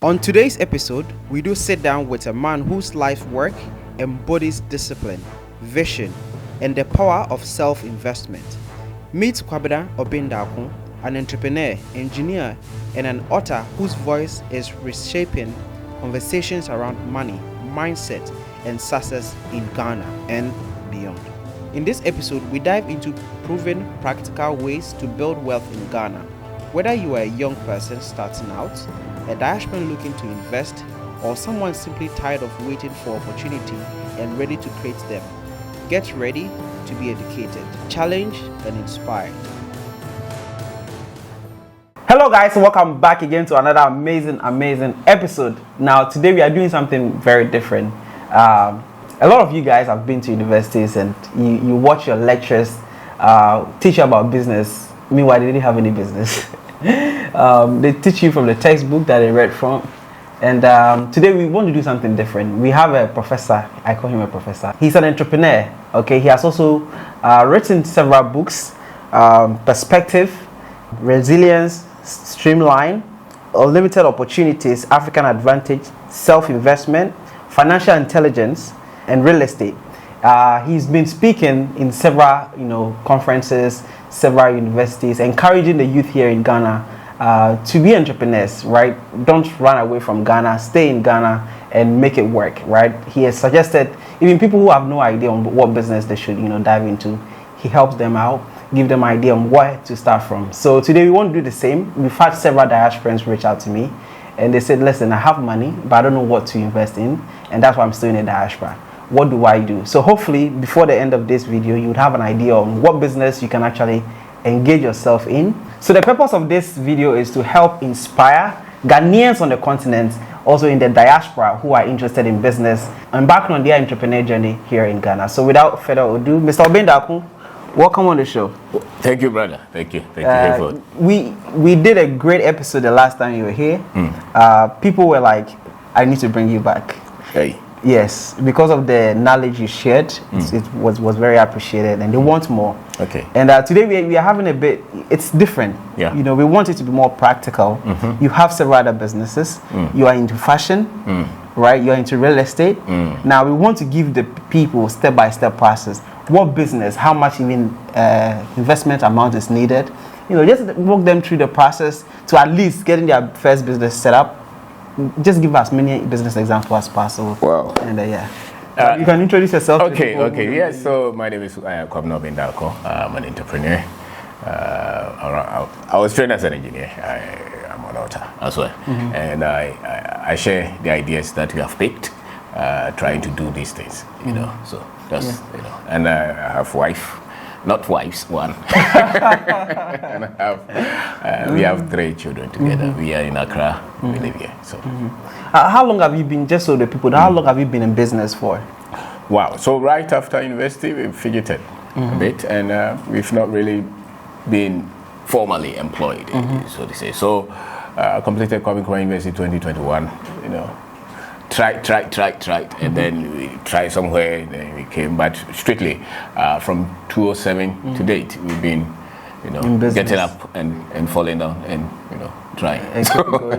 On today's episode, we do sit down with a man whose life work embodies discipline, vision, and the power of self-investment. Meet Kwabena Obeng Darko, an entrepreneur, engineer, and an author whose voice is reshaping conversations around money, mindset, and success in Ghana and beyond. In this episode, we dive into proven practical ways to build wealth in Ghana. Whether you are a young person starting out, a diasporan looking to invest, or someone simply tired of waiting for opportunity and ready to create them, get ready to be educated, challenged, and inspired. Hello guys, welcome back again to another amazing episode. Now today we are doing something very different. A lot of you guys have been to universities and you watch your lectures teach you about business. Meanwhile, they didn't have any business. They teach you from the textbook that they read from. And today we want to do something different. We have a professor. I call him a professor. He's an entrepreneur. Okay, he has also written several books: Perspective, Resilience, Streamline, Unlimited Opportunities, African Advantage, Self-Investment, Financial Intelligence, and Real Estate. He's been speaking in several, conferences, several universities, encouraging the youth here in Ghana to be entrepreneurs, right? Don't run away from Ghana, stay in Ghana and make it work, right? He has suggested even people who have no idea on what business they should, dive into, he helps them out, give them an idea on where to start from. So today we want to do the same. We've had several diasporans reach out to me and they said, listen, I have money, but I don't know what to invest in, and that's why I'm still in the diaspora. What do I do? So hopefully before the end of this video, you would have an idea on what business you can actually engage yourself in. So the purpose of this video is to help inspire Ghanaians on the continent, also in the diaspora, who are interested in business, embarking on their entrepreneur journey here in Ghana. So without further ado, Mr. Obeng Darko, welcome on the show. Thank you, brother. Thank you. We did a great episode the last time you were here. People were like, I need to bring you back. Hey. Yes, because of the knowledge you shared, it was very appreciated, and they want more. Okay. And today we are having a bit. It's different. Yeah. We want it to be more practical. You have several other businesses. You are into fashion, right? You are into real estate. Now we want to give the people step-by-step process. What business? How much even investment amount is needed? Just walk them through the process to at least getting their first business set up. Just give us many business examples as possible. Wow. And you can introduce yourself. Okay. Yes. So my name is Kwabena Obeng Darko. I'm an entrepreneur. I was trained as an engineer. I'm an author as well, and I share the ideas that we have picked, trying to do these things. So that's and I have wife. Not wives, one. And we have 3 children together. We are in Accra. We live here. So, how long have you been? Just so the people, how long have you been in business for? Wow. So right after university, we fidgeted a bit, and we've not really been formally employed, so to say. So, I completed Kwabena University 2021. Tried, and then we tried somewhere, and then we came, but strictly from 2007 to date, we've been, getting up and falling down and, trying.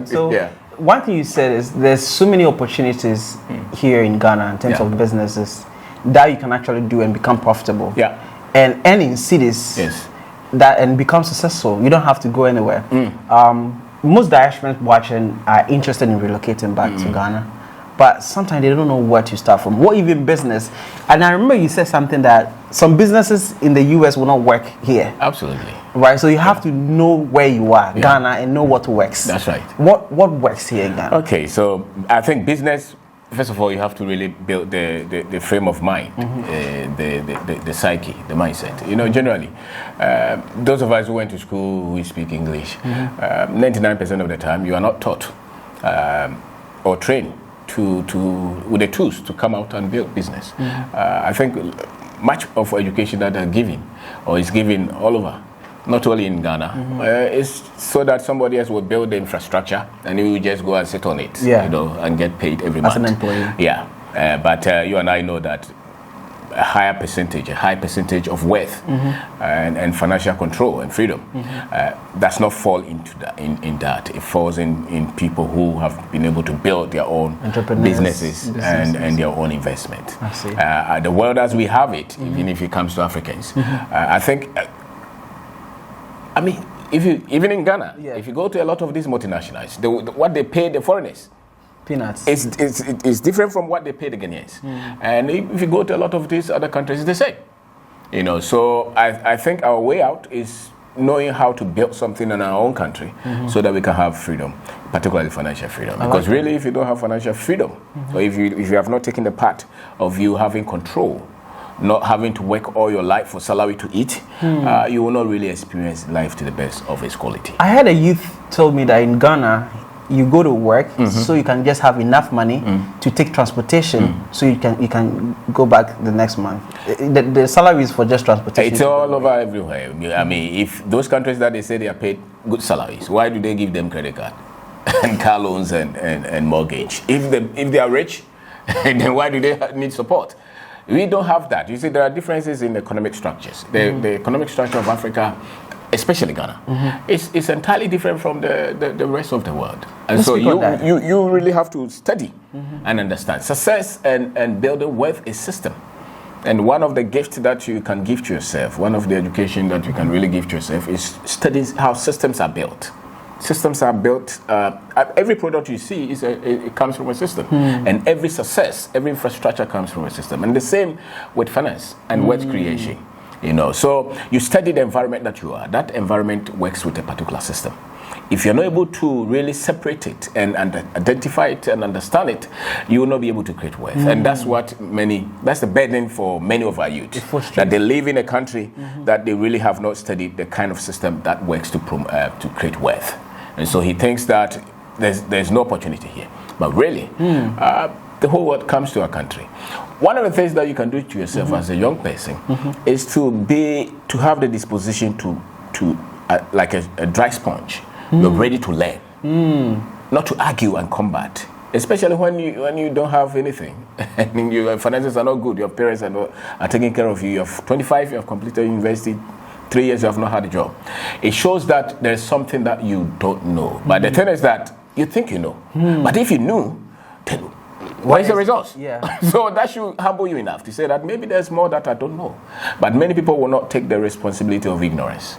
So yeah. One thing you said is there's so many opportunities here in Ghana in terms of businesses that you can actually do and become profitable. Yeah. And earn in cities. Yes. That and become successful. You don't have to go anywhere. Most diasporans watching are interested in relocating back to Ghana, but sometimes they don't know where to start from. What even business? And I remember you said something that some businesses in the US will not work here. Absolutely. Right. So you have to know where you are, Ghana, and know what works. That's right. What works here in Ghana? Okay. So I think business. First of all, you have to really build the frame of mind, the psyche, the mindset. Generally, those of us who went to school, we speak English. 99% of the time, you are not taught or trained with the tools to come out and build business. I think much of education that are given or is given all over, not only in Ghana, is so that somebody else will build the infrastructure and you will just go and sit on it, and get paid every month. As an employee. Yeah, but you and I know that a high percentage of wealth and financial control and freedom. Does not fall into that. In that, it falls in people who have been able to build their own businesses and their own investment. I see. The world as we have it, even if it comes to Africans, I think. I mean, even in Ghana, if you go to a lot of these multinationals, what they pay the foreigners, peanuts. It's different from what they pay the Ghanaians. And if you go to a lot of these other countries, it's the same. So I think our way out is knowing how to build something in our own country so that we can have freedom, particularly financial freedom. Because really, if you don't have financial freedom, or if you have not taken the part of you having control, not having to work all your life for salary to eat, you will not really experience life to the best of its quality. I had a youth told me that in Ghana, you go to work so you can just have enough money to take transportation so you can go back the next month. The salary is for just transportation. It's all over everywhere. I mean, if those countries that they say they are paid good salaries, why do they give them credit card and car loans and mortgage? If they are rich, then why do they need support? We don't have that. You see, there are differences in economic structures. The economic structure of Africa, especially Ghana, is entirely different from the rest of the world. And so you really have to study and understand. Success and building wealth is system. And one of the gifts that you can give to yourself, one of the education that you can really give to yourself is studies how systems are built. Systems are built. Every product you see it comes from a system, and every success, every infrastructure comes from a system. And the same with finance and wealth creation. So you study the environment that you are. That environment works with a particular system. If you're not able to really separate it and identify it and understand it, you will not be able to create wealth. And that's the burden for many of our youth, that they live in a country that they really have not studied the kind of system that works to create wealth. And so he thinks that there's no opportunity here. But really, the whole world comes to our country. One of the things that you can do to yourself as a young person is to have the disposition to like a dry sponge. You're ready to learn, not to argue and combat. Especially when you don't have anything and your finances are not good. Your parents are taking care of you. You're 25. You have completed university. 3 years you have not had a job. It shows that there's something that you don't know. But the thing is that you think you know. But if you knew, then what is the results? Yeah. So that should humble you enough to say that maybe there's more that I don't know. But many people will not take the responsibility of ignorance,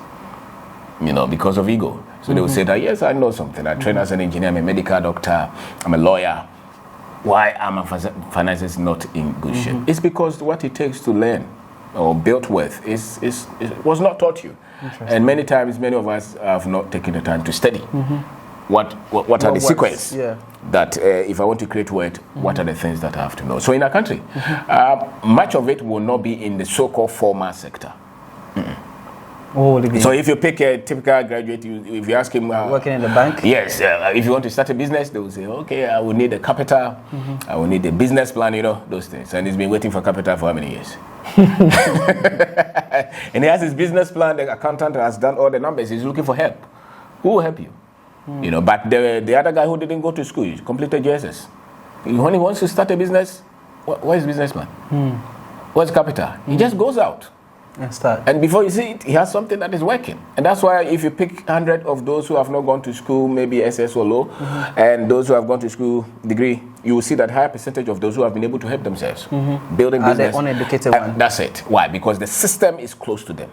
because of ego. So they will say that, yes, I know something. I train as an engineer, I'm a medical doctor, I'm a lawyer. Why are my finances not in good shape? It's because what it takes to learn or build wealth was not taught you. And many times, many of us have not taken the time to study. What are the sequence that if I want to create wealth, what are the things that I have to know? So in our country, much of it will not be in the so-called formal sector. So if you pick a typical graduate, if you ask him... working in the bank? Yes. If you want to start a business, they will say, okay, I will need a capital, I will need a business plan, those things. And he's been waiting for capital for how many years? And he has his business plan, the accountant has done all the numbers, he's looking for help. Who will help you? But the other guy who didn't go to school, he completed JSS. When he wants to start a business, what is business plan? What's capital? He just goes out. And before you see it, he has something that is working. And that's why if you pick 100 of those who have not gone to school, maybe SS or low, and those who have gone to school degree, you will see that higher percentage of those who have been able to help themselves, building business. The uneducated one. That's it. Why? Because the system is close to them.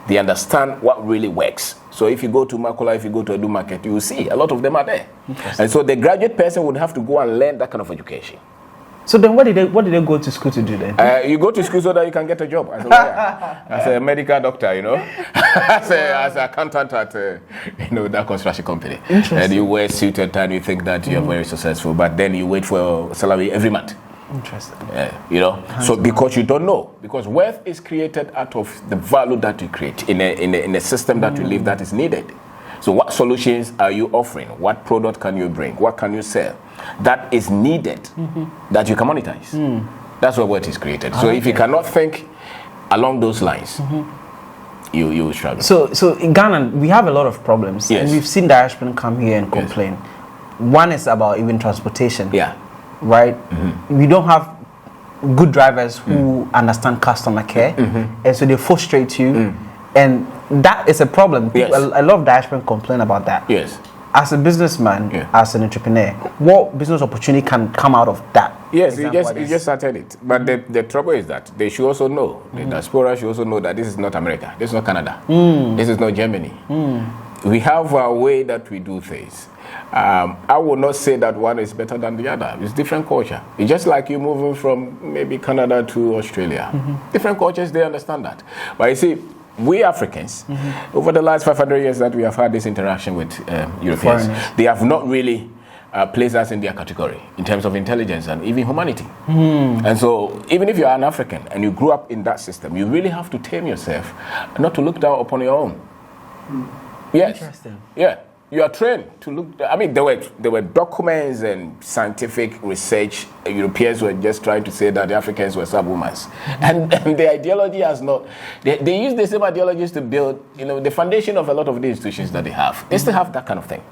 They understand what really works. So if you go to Makola, if you go to Edu Market, you will see a lot of them are there. And so the graduate person would have to go and learn that kind of education. So then what did they go to school to do then? You go to school so that you can get a job as a lawyer, as a medical doctor, as an accountant at that construction company. And you wear suit and tie, you think that you are very successful, but then you wait for a salary every month. Interesting. So because you don't know, because wealth is created out of the value that you create in a system that you live that is needed. So what solutions are you offering? What product can you bring? What can you sell that is needed that you can monetize? That's what wealth is created. So if you cannot think along those lines, you will struggle. So in Ghana, we have a lot of problems. Yes. And we've seen diaspora come here and complain. One is about even transportation. Yeah. Right? We don't have good drivers who understand customer care, and so they frustrate you, and that is a problem. Yes. A lot of diaspora complain about that. Yes. As a businessman, as an entrepreneur, what business opportunity can come out of that? Yes, you just started it. But the trouble is that they should also know, the diaspora should also know that this is not America, this is not Canada, this is not Germany. We have a way that we do things. I will not say that one is better than the other. It's different culture. It's just like you moving from maybe Canada to Australia. Different cultures, they understand that. But you see, we Africans, over the last 500 years that we have had this interaction with Europeans, foreigners, they have not really placed us in their category in terms of intelligence and even humanity. And so, even if you are an African and you grew up in that system, you really have to tame yourself not to look down upon your own. Yes. Interesting. Yeah. You are trained to look. I mean, there were documents and scientific research. Europeans were just trying to say that the Africans were subhumans, and the ideology has not. They use the same ideologies to build, the foundation of a lot of the institutions that they have. They still have that kind of thing.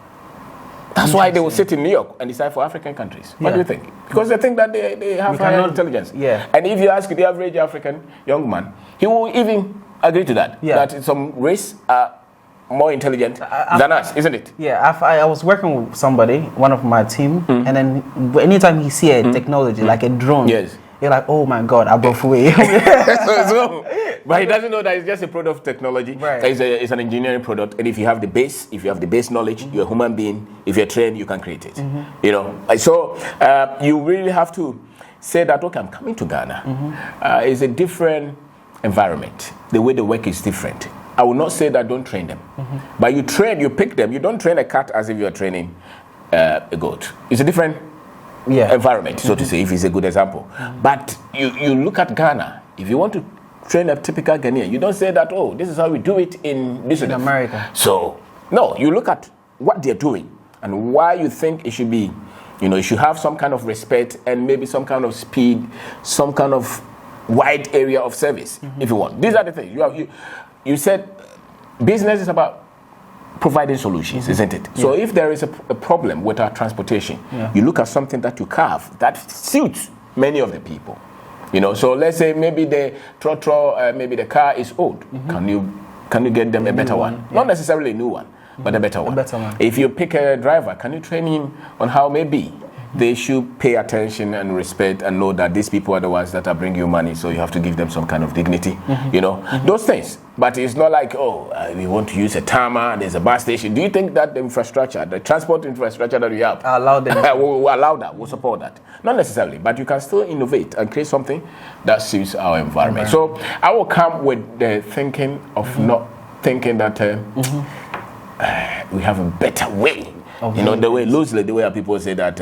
That's why they will sit in New York and decide for African countries. What do you think? Because they think that they have higher intelligence. Yeah. And if you ask the average African young man, he will even agree to that. Yeah. That some race are more intelligent than us, isn't it? Yeah, I was working with somebody, one of my team, and then anytime he see a technology like a drone, you're like, oh my God, above way. But he doesn't know that it's just a product of technology. Right. It's an engineering product, and if you have the base knowledge, you're a human being. If you're trained, you can create it. So you really have to say that, okay, I'm coming to Ghana. It's a different environment. The way they work is different. I will not say that don't train them, but you pick them. You don't train a cat as if you are training a goat. It's a different environment, so to say, if it's a good example. But you look at Ghana. If you want to train a typical Ghanaian, you don't say that, oh, this is how we do it in America. So, no, you look at what they're doing and why you think it should be, it should have some kind of respect and maybe some kind of speed, some kind of wide area of service, if you want. These are the things. You said business is about providing solutions, isn't it? So if there is a problem with our transportation, you look at something that you carve that suits many of the people. So let's say maybe the trotro, maybe the car is old. Can you get them a better one? Not necessarily a new one, but a better one. If you pick a driver, can you train him on how maybe they should pay attention and respect and know that these people are the ones that are bringing you money, so you have to give them some kind of dignity, those things. But it's not like, we want to use a tarmac, there's a bus station. Do you think that the infrastructure, the transport infrastructure that we have, will allow that, will support that? Not necessarily, but you can still innovate and create something that suits our environment. So I will come with the thinking of not thinking that we have a better way. The way loosely, the way people say that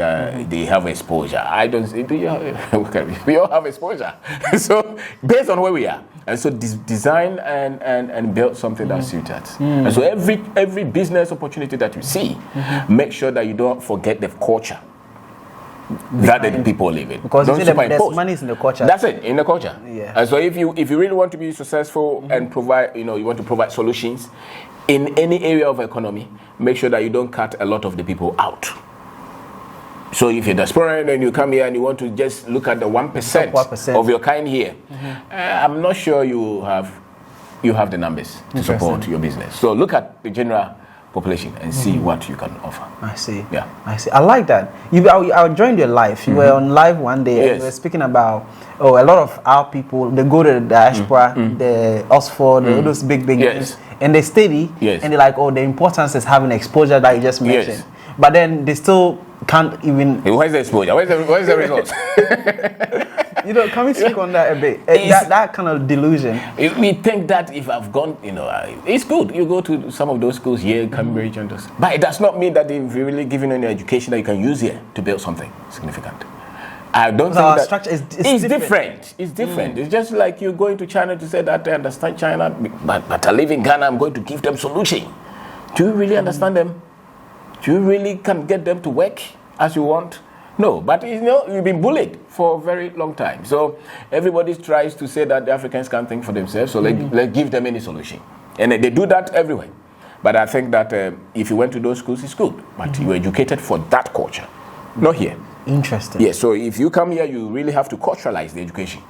they have exposure. I don't see. We all have exposure. So based on where we are, and so design and build something that suits us. And so every business opportunity that you see, make sure that you don't forget the culture that the people live in. Because there's money in the culture. That's it, in the culture. Yeah. And so if you really want to be successful and provide, you want to provide solutions in any area of economy, make sure that you don't cut a lot of the people out. So if you're diaspora and you come here and you want to just look at the 1% of your kind here, I'm not sure you have the numbers to support your business. So look at the general population and see what you can offer. I see. Yeah. I see. I like that. I joined your live. You were on live one day and you were speaking about a lot of our people, they go to the diaspora, the Oxford, all those big things, and they study and they're like, the importance is having exposure that you just mentioned. But then they still can't even. Where's the exposure? Where's the results? Can we speak on that a bit? That kind of delusion. We think that if I've gone, it's good. You go to some of those schools here, Cambridge, and those. But it does not mean that they've really given you any education that you can use here to build something significant. I don't think that structure is different. It's different. It's just like you're going to China to say that I understand China, but I live in Ghana, I'm going to give them solution. Do you really understand them? Do you really can get them to work as you want? No, but you've been bullied for a very long time. So everybody tries to say that the Africans can't think for themselves, so let's give them any solution. And they do that everywhere. But I think that if you went to those schools, it's good. But you were educated for that culture, not here. Interesting. Yeah, so if you come here, you really have to culturalize the education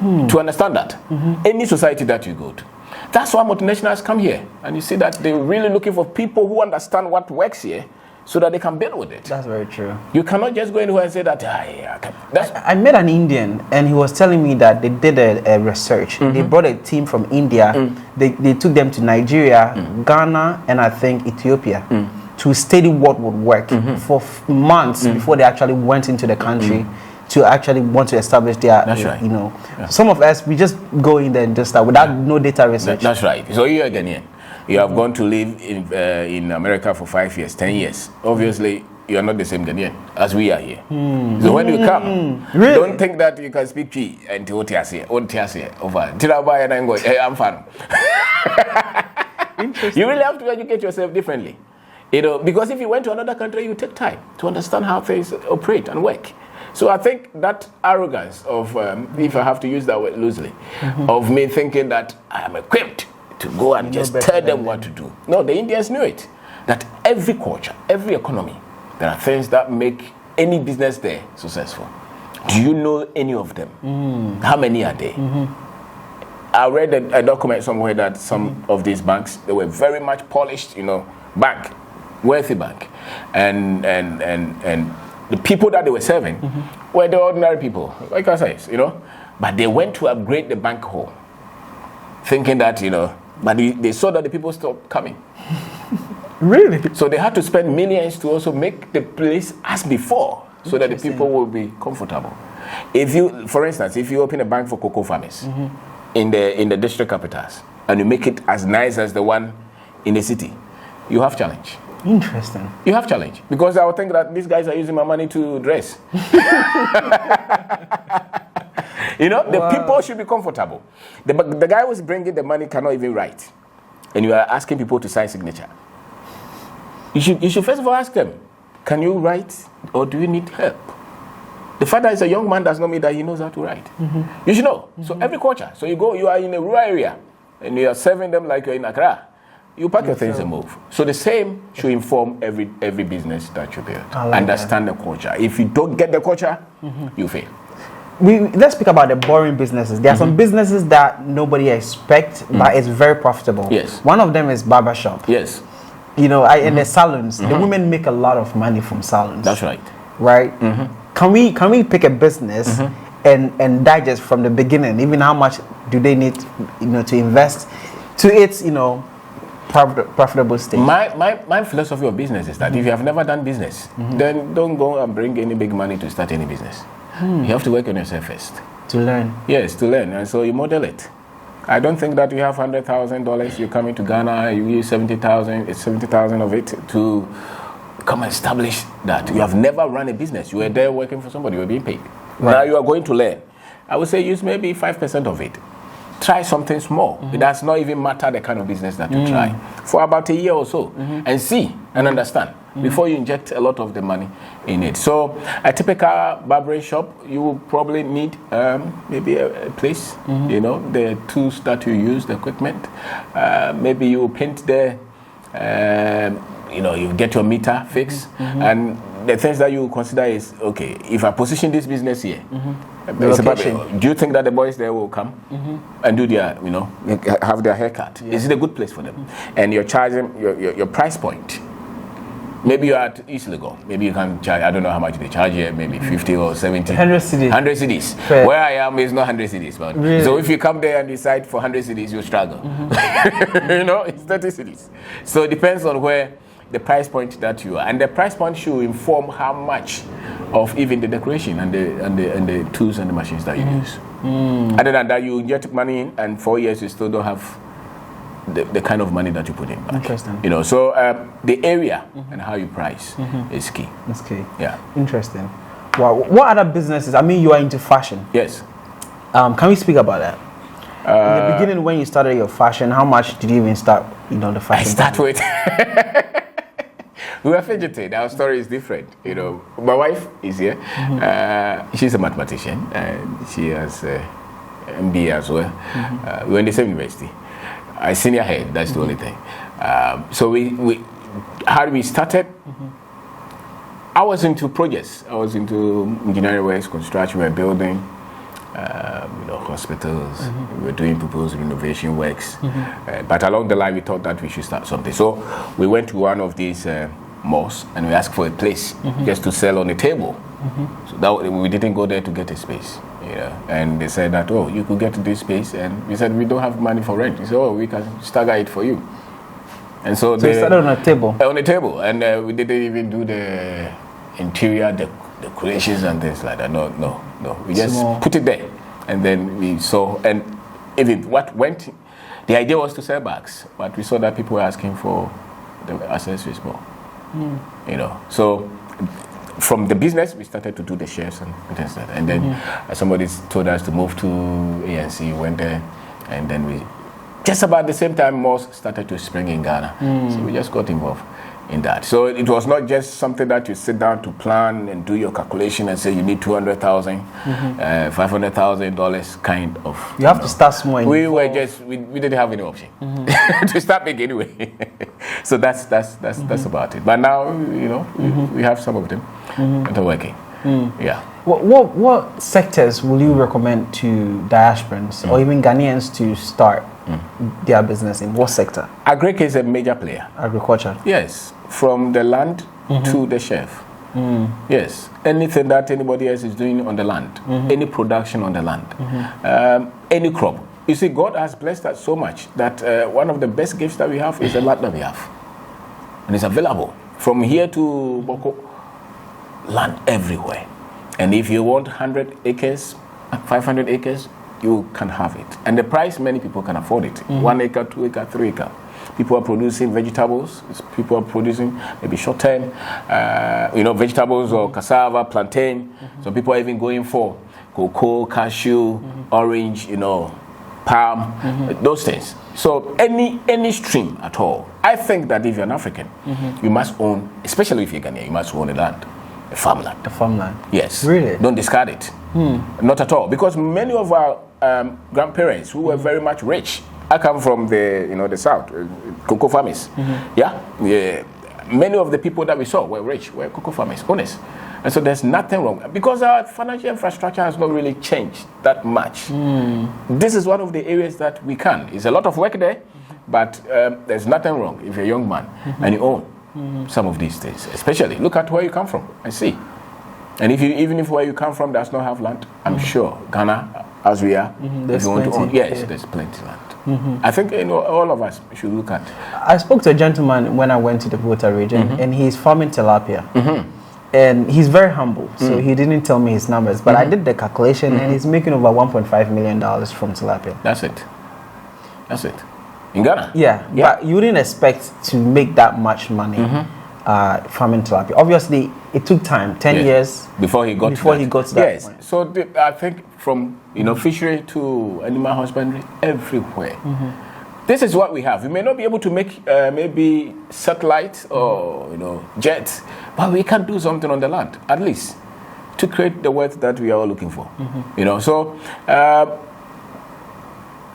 to understand that. Any society that you go to. That's why multinationals come here. And you see that they're really looking for people who understand what works here so that they can build with it. That's very true. You cannot just go anywhere and say that, I met an Indian and he was telling me that they did a research. They brought a team from India. They took them to Nigeria, Ghana, and I think Ethiopia to study what would work for months before they actually went into the country to actually want to establish their, you know. Some of us, we just go in there and just start without no data research. That's right. So you're a Ghanaian. You have gone to live in America for 5 years, 10 years. Obviously, you are not the same Ghanaian as we are here. So when you come, don't think that you can speak P and Tiasi over. I'm fine. You really have to educate yourself differently. You know, because if you went to another country, you take time to understand how things operate and work. So I think that arrogance of, if I have to use that word loosely, of me thinking that I am equipped to go and just tell them what to do. No, the Indians knew it. That every culture, every economy, there are things that make any business there successful. Do you know any of them? How many are there? I read a document somewhere that some of these banks, they were very much polished, you know, bank, wealthy bank. And the people that they were serving were the ordinary people, like I say, you know. But they went to upgrade the bank hall, thinking that, you know, but they saw that the people stopped coming. Really? So they had to spend millions to also make the place as before, so that the people will be comfortable. If you, for instance, if you open a bank for cocoa farmers in the district capitals, and you make it as nice as the one in the city, you have challenge. Interesting. You have challenge. Because I would think that these guys are using my money to dress. You know, the people should be comfortable. The guy who's bringing the money cannot even write. And you are asking people to sign signature. You should first of all ask them, can you write or do you need help? The fact that he's a young man does not mean that he knows how to write. You should know. So every culture. So you are in a rural area and you are serving them like you're in Accra. You pack your things and move. So the same should inform every business that you build. Understand the culture. If you don't get the culture, you fail. Let's speak about the boring businesses. There are some businesses that nobody expects, but it's very profitable. Yes. One of them is barbershop. Yes. You know, in the salons, the women make a lot of money from salons. That's right. Right? Can we pick a business and digest from the beginning, even how much do they need, you know, to invest to its, you know, profitable stage? My philosophy of business is that if you have never done business, then don't go and bring any big money to start any business. You have to work on yourself first. To learn. Yes, to learn. And so you model it. I don't think that you have $100,000, you come into Ghana, you use 70,000, it's 70,000 of it to come and establish that. You have never run a business. You were there working for somebody, you were being paid. Right. Now you are going to learn. I would say use maybe 5% of it. Try something small. It does not even matter the kind of business that you try. For about a year or so. And see and understand before you inject a lot of the money in it. So a typical barbering shop, you will probably need maybe a place, you know, the tools that you use, the equipment. Maybe you will paint there, you know, you get your meter fixed. And the things that you consider is, okay, if I position this business here, do you think that the boys there will come and do their, you know, have their haircut? Is it a good place for them? And you're charging your price point. Maybe you're at East Legon. Maybe you can charge, I don't know how much they charge here, maybe 50 or 70. 100 cedis. 100 cedis. Fair. Where I am is not 100 cedis. But really? So if you come there and decide for 100 cedis, you struggle. You know, it's 30 cedis. So it depends on where the price point that you are. And the price point should inform how much of even the decoration and the tools and the machines that you use. Other than that, you inject money in, and 4 years you still don't have the kind of money that you put in back. Interesting. You know, so the area and how you price is key. That's key. Yeah. Interesting. Wow. What other businesses? I mean, you are into fashion. Yes. Can we speak about that? In the beginning, when you started your fashion, how much did you even start, you know, the fashion? I start with... We were fidgeted. Our story is different. You know, my wife is here. She's a mathematician, and she has MBA as well. We were in the same university. I senior head. That's the only thing. So we how we started. I was into projects. I was into engineering works, construction, we were building, hospitals. We were doing proposed renovation works. But along the line, we thought that we should start something. So we went to one of these malls and we asked for a place just to sell on the table. So that we didn't go there to get a space. And they said that, you could get this space. And we said, we don't have money for rent. They said, we can stagger it for you. And so they started on a table? On a table. And we didn't even do the interior decorations and things like that. No. We just put it there. And then we saw, and even what went, the idea was to sell bags. But we saw that people were asking for the accessories more. So from the business, we started to do the shares and things like that. And then somebody told us to move to ANC, went there, and then we, just about the same time, malls started to spring in Ghana. So we just got involved in that. So it was not just something that you sit down to plan and do your calculation and say you need $200,000, $500,000 kind of. You have to start small. We didn't have any option to start big anyway. So that's about it. But now we have some of them that are working. Yeah. What sectors will you recommend to diasporans or even Ghanaians to start their business in? What sector? Agric is a major player. Agriculture. Yes, from the land to the chef. Yes, anything that anybody else is doing on the land, any production on the land, any crop. You see, God has blessed us so much that one of the best gifts that we have is the land that we have. And it's available from here to Boko, land everywhere. And if you want 100 acres, 500 acres, you can have it. And the price, many people can afford it. 1 acre, 2 acre, 3 acre. People are producing vegetables. People are producing maybe short-term, vegetables or cassava, plantain. So people are even going for cocoa, cashew, orange, palm, those things. So any stream at all. I think that if you're an African, you must own, especially if you're Ghanaian, you must own a land. A farmland. A farmland. Yes. Really? Don't discard it. Not at all. Because many of our grandparents who were very much rich, I come from the south, cocoa farmers. Yeah. Many of the people that we saw were rich, were cocoa farmers, honest. And so there's nothing wrong. Because our financial infrastructure has not really changed that much. This is one of the areas that we can. It's a lot of work there, but there's nothing wrong if you're a young man and you own some of these things. Especially, look at where you come from and see. And even if where you come from does not have land, I'm sure Ghana, as we are, if you want to own, there's plenty of land. I think all of us should look at. I spoke to a gentleman when I went to the Volta region, and he's farming tilapia. And he's very humble, so he didn't tell me his numbers, but I did the calculation, and he's making over $1.5 million from tilapia. That's it. In Ghana? Yeah, but you wouldn't expect to make that much money farming tilapia. Obviously, it took time, 10 years before he got to that. Yes. Point. So I think from fishery to animal husbandry, everywhere. This is what we have. We may not be able to make maybe satellites or jets, but we can do something on the land at least to create the wealth that we are all looking for. So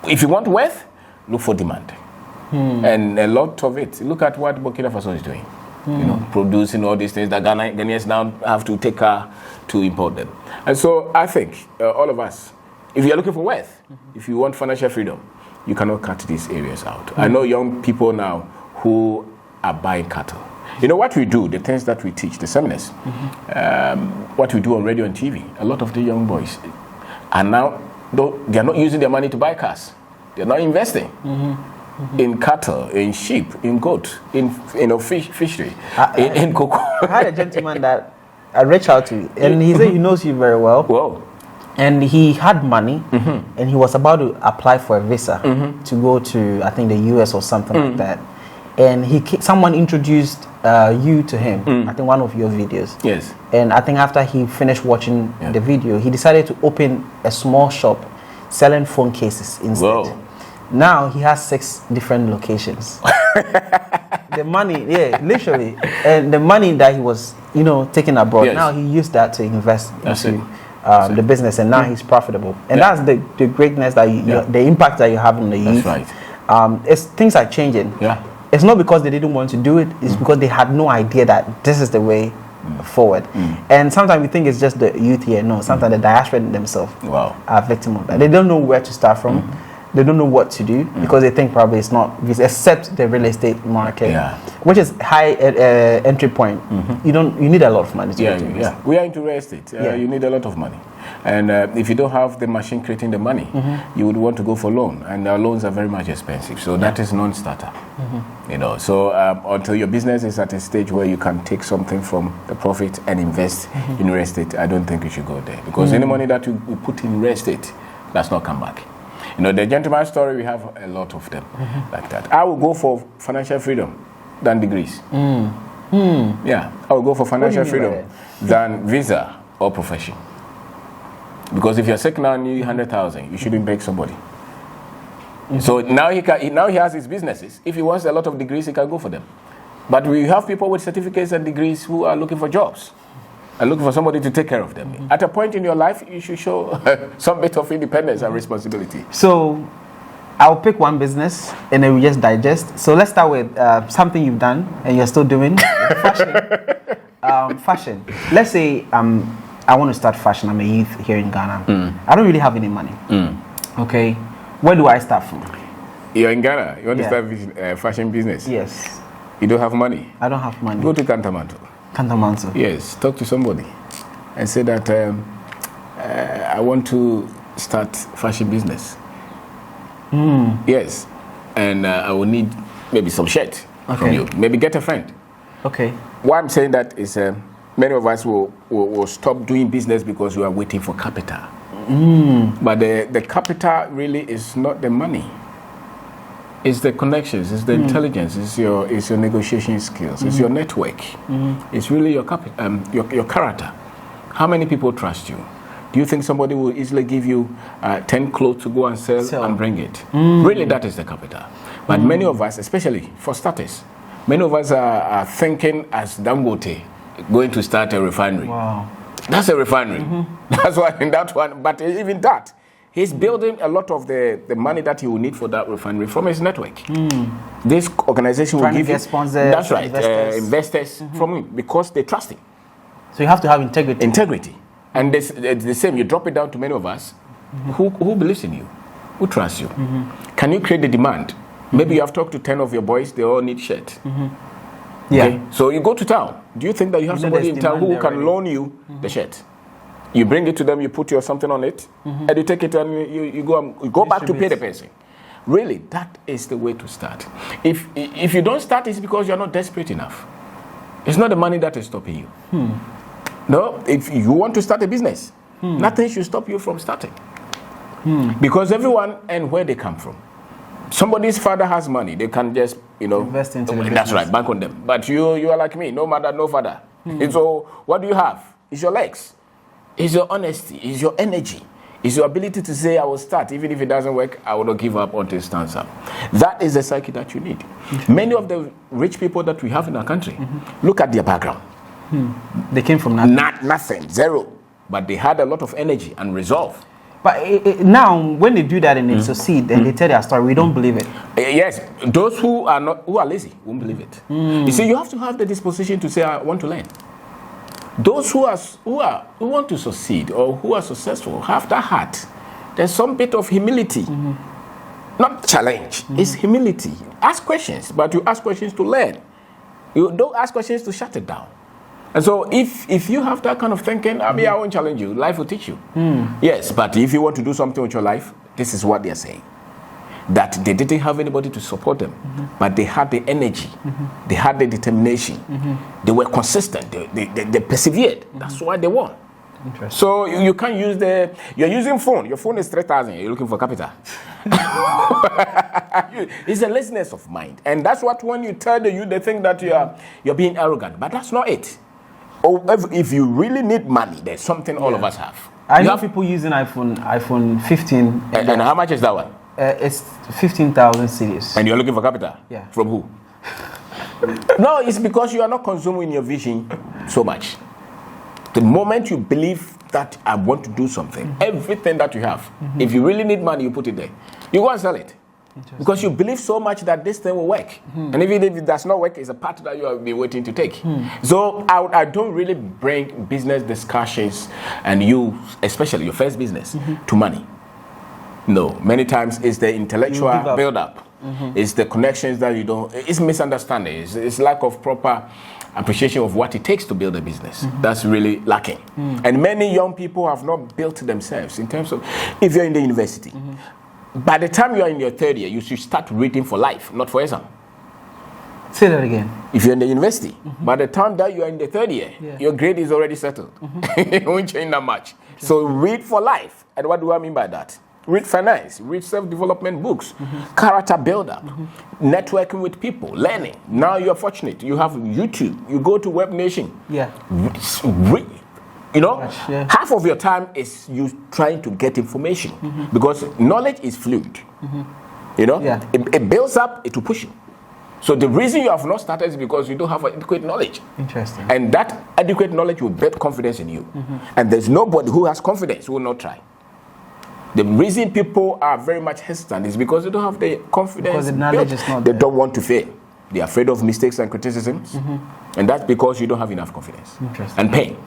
if you want wealth, look for demand. And a lot of it, look at what Burkina Faso is doing. Producing all these things that Ghanaians now have to take care to import them. And so I think all of us, if you're looking for wealth, if you want financial freedom, you cannot cut these areas out. I know young people now who are buying cattle. What we do, the things that we teach, the seminars, what we do on radio and TV, a lot of the young boys are now, they are not using their money to buy cars. They're not investing in cattle, in sheep, in goat, in fishery, in cocoa. I had a gentleman that I reached out to, and he said he knows you very well. Whoa. And he had money, and he was about to apply for a visa to go to, I think, the US or something like that. And someone introduced you to him, I think one of your videos. Yes. And I think after he finished watching the video, he decided to open a small shop selling phone cases instead. Whoa. Now he has 6 different locations. The money, literally. And the money that he was, taking abroad, now he used that to invest into the business, and now he's profitable. And that's the greatness that the impact that you have on the youth. That's right. Things are changing. Yeah. It's not because they didn't want to do it, it's because they had no idea that this is the way forward. And sometimes we think it's just the youth here. No, sometimes the diaspora themselves are victim of that. They don't know where to start from. They don't know what to do because they think probably it's not, except the real estate market, which is high entry point. You need a lot of money to get into it. We are into real estate. You need a lot of money. And if you don't have the machine creating the money, you would want to go for loan. And our loans are very much expensive. So that is non-starter. So until your business is at a stage where you can take something from the profit and invest in real estate, I don't think you should go there. Because any money that you put in real estate does not come back. The gentleman story, we have a lot of them like that. I will go for financial freedom than degrees. Yeah, I will go for financial freedom than visa or profession. Because if you're sick now and you need 100,000, you shouldn't beg somebody. So now he has his businesses. If he wants a lot of degrees, he can go for them. But we have people with certificates and degrees who are looking for jobs. And looking for somebody to take care of them. At a point in your life, you should show some bit of independence and responsibility. So, I'll pick one business and then we just digest. So let's start with something you've done and you're still doing. Fashion. Fashion. Let's say I want to start fashion. I'm a youth here in Ghana. I don't really have any money. Okay. Where do I start from? You're in Ghana. You want to start fashion business? Yes. You don't have money? I don't have money. Go to Kantamanto. Yes, talk to somebody and say that I want to start fashion business. Yes, and I will need maybe some shirt from you. Maybe get a friend. Okay. Why I'm saying that is many of us will stop doing business because we are waiting for capital. But the capital really is not the money. It's the connections, it's the intelligence, it's your negotiation skills, it's your network. It's really your character. How many people trust you? Do you think somebody will easily give you 10 clothes to go and sell and bring it? Really, that is the capital. But many of us, especially for starters, many of us are thinking as Dangote going to start a refinery. Wow. That's a refinery. That's why in that one, but even that, he's building a lot of the money that he will need for that refinery from his network. This organization will give you sponsors. That's right, investors from him because they trust him. So you have to have integrity. Integrity, and it's the same. You drop it down to many of us who believes in you, who trusts you. Can you create the demand? Maybe you have talked to 10 of your boys. They all need shirt. Okay? So you go to town. Do you think that you have somebody in town who can loan you the shirt? You bring it to them, you put your something on it, and you take it and you go back to pay the person. Really, that is the way to start. If you don't start, it's because you're not desperate enough. It's not the money that is stopping you. No, if you want to start a business, nothing should stop you from starting. Because everyone and where they come from. Somebody's father has money, they can just, invest into the business. That's right, bank on them. But you are like me, no mother, no father. And so what do you have? It's your legs. It's your honesty, it's your energy, it's your ability to say, I will start. Even if it doesn't work, I will not give up until it stands up. That is the psyche that you need. Many of the rich people that we have in our country, look at their background. They came from nothing. Nothing, zero. But they had a lot of energy and resolve. But now, when they do that and they succeed and they tell their story, we don't believe it. Yes, those who are lazy won't believe it. You see, you have to have the disposition to say, I want to learn. Those who want to succeed or who are successful have that heart. There's some bit of humility, not challenge. It's humility. Ask questions, but you ask questions to learn. You don't ask questions to shut it down. And so, if you have that kind of thinking, I won't challenge you. Life will teach you. Yes, but if you want to do something with your life, this is what they are saying. That they didn't have anybody to support them, but they had the energy, they had the determination, they were consistent, they persevered. That's why they won. So you can't use you're using phone. Your phone is 3,000. You're looking for capital. It's a laziness of mind, and that's what when you tell the youth, they think that you're being arrogant, but that's not it. Or if you really need money, there's something all of us have. I know people using iPhone 15. And how much is that one? It's 15,000 cedis. And you're looking for capital? Yeah. From who? No, it's because you are not consuming your vision so much. The moment you believe that I want to do something, everything that you have, if you really need money, you put it there. You go and sell it. Because you believe so much that this thing will work. And even if it does not work, it's a path that you have been waiting to take. So I don't really bring business discussions and you, especially your first business, to money. No, many times it's the intellectual build-up. It's the connections that you don't, it's misunderstanding. It's lack of proper appreciation of what it takes to build a business. That's really lacking. And many young people have not built themselves in terms of, if you're in the university, by the time you are in your third year, you should start reading for life, not for exam. Say that again. If you're in the university, by the time that you are in the third year, your grade is already settled. It won't change that much. So read for life. And what do I mean by that? Read finance, read self-development books, character build-up, networking with people, learning. Now you're fortunate. You have YouTube. You go to Web Nation. Read. You know, half of your time is you trying to get information because knowledge is fluid. You know, it builds up, it will push you. So the reason you have not started is because you don't have adequate knowledge. Interesting. And that adequate knowledge will build confidence in you. And there's nobody who has confidence who will not try. The reason people are very much hesitant is because they don't have the confidence. Because the knowledge is not there. They don't want to fail. They're afraid of mistakes and criticisms. And that's because you don't have enough confidence. Interesting. And pain.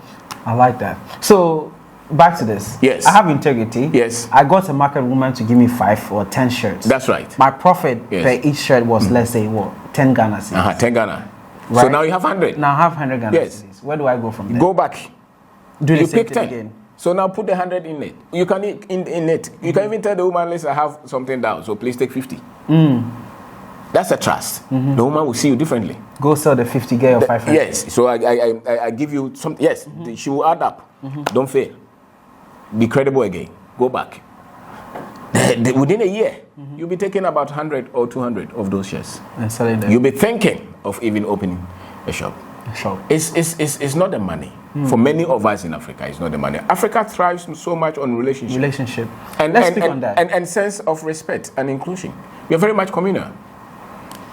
I like that. So, back to this. Yes. I have integrity. Yes. I got a market woman to give me 5 or 10 shirts. That's right. My profit per each shirt was, let's say, 10 Ghana cedis. 10 Ghana. Right? So now you have 100. Now I have 100 Ghana cedis. Where do I go from there? Go back. Do you the same pick 10 again. So now put the 100 in it. You can in it. You can even tell the woman, listen, I have something down, so please take 50. That's a trust. The woman will see you differently. Go sell the 50, get your 500. Yes. So I give you some. Yes, she will add up. Don't fail. Be credible again. Go back. Within a year, you'll be taking about 100 or 200 of those shares and selling them. You'll be thinking of even opening a shop. It's not the money. For many of us in Africa, it's not the money. Africa thrives so much on relationship. And let's speak on that. And sense of respect and inclusion. We are very much communal.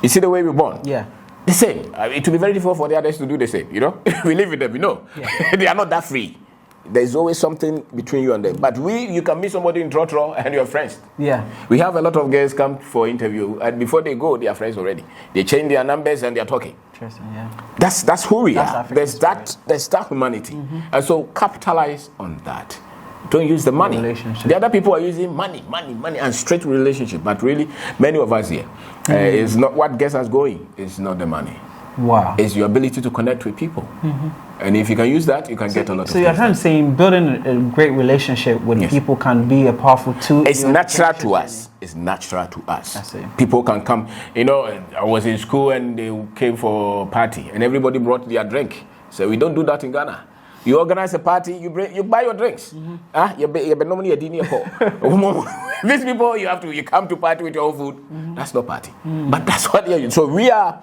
You see the way we're born? Yeah. The same. It will be very difficult for the others to do the same, you know? We live with them, you know? Yeah. They are not that free. There's always something between you and them. But you can meet somebody in Trotro and you're friends. Yeah. We have a lot of girls come for interview, and before they go, they are friends already. They change their numbers and they're talking. Interesting, yeah. That's who we are. There's that humanity. Mm-hmm. And so capitalize on that. Don't use the money. The other people are using money, and straight relationship. But really, many of us here, is not what gets us going. It's not the money. Wow. It's your ability to connect with people. And if you can use that, you can get a lot of things. So you're trying to say building a great relationship with people can be a powerful tool. It's natural to us. It's natural to us. People can come. You know, I was in school and they came for a party and everybody brought their drink. So we don't do that in Ghana. You organize a party, you buy your drinks. You normally a dinner call. These people you come to party with your own food. That's not party. But that's what you're doing. So we are.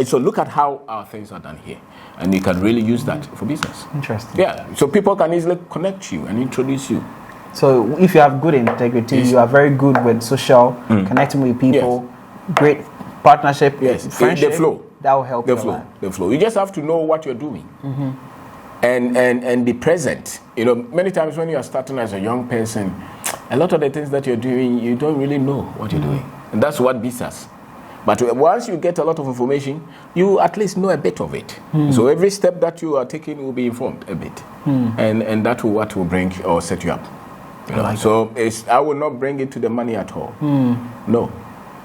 So look at how our things are done here, and you can really use that for business. Interesting. Yeah. So people can easily connect you and introduce you. So if you have good integrity, you are very good with social, connecting with people, great partnership, friendship. The flow. That will help the flow. You just have to know what you're doing, and be present. You know, many times when you are starting as a young person, a lot of the things that you're doing, you don't really know what you're doing, and that's what beats us. But once you get a lot of information, you at least know a bit of it. So every step that you are taking will be informed a bit. And that will what will bring or set you up. You know? So I will not bring it to the money at all. No.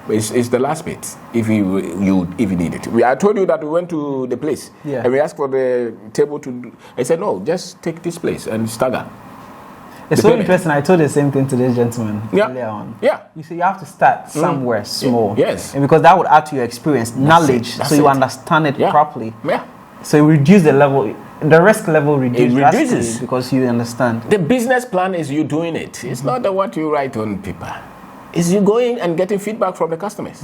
It's the last bit if you need it. I told you that we went to the place and we asked for the table to do. I said, no, just take this place and stagger. It's so interesting. I told the same thing to this gentleman earlier on. Yeah. You see, you have to start somewhere small. Yes. And because that would add to your experience, knowledge, so you understand it properly. Yeah. So you reduce the level, the risk level reduces. It reduces. Because you understand. The business plan is you doing it. It's not what you write on paper. It's you going and getting feedback from the customers.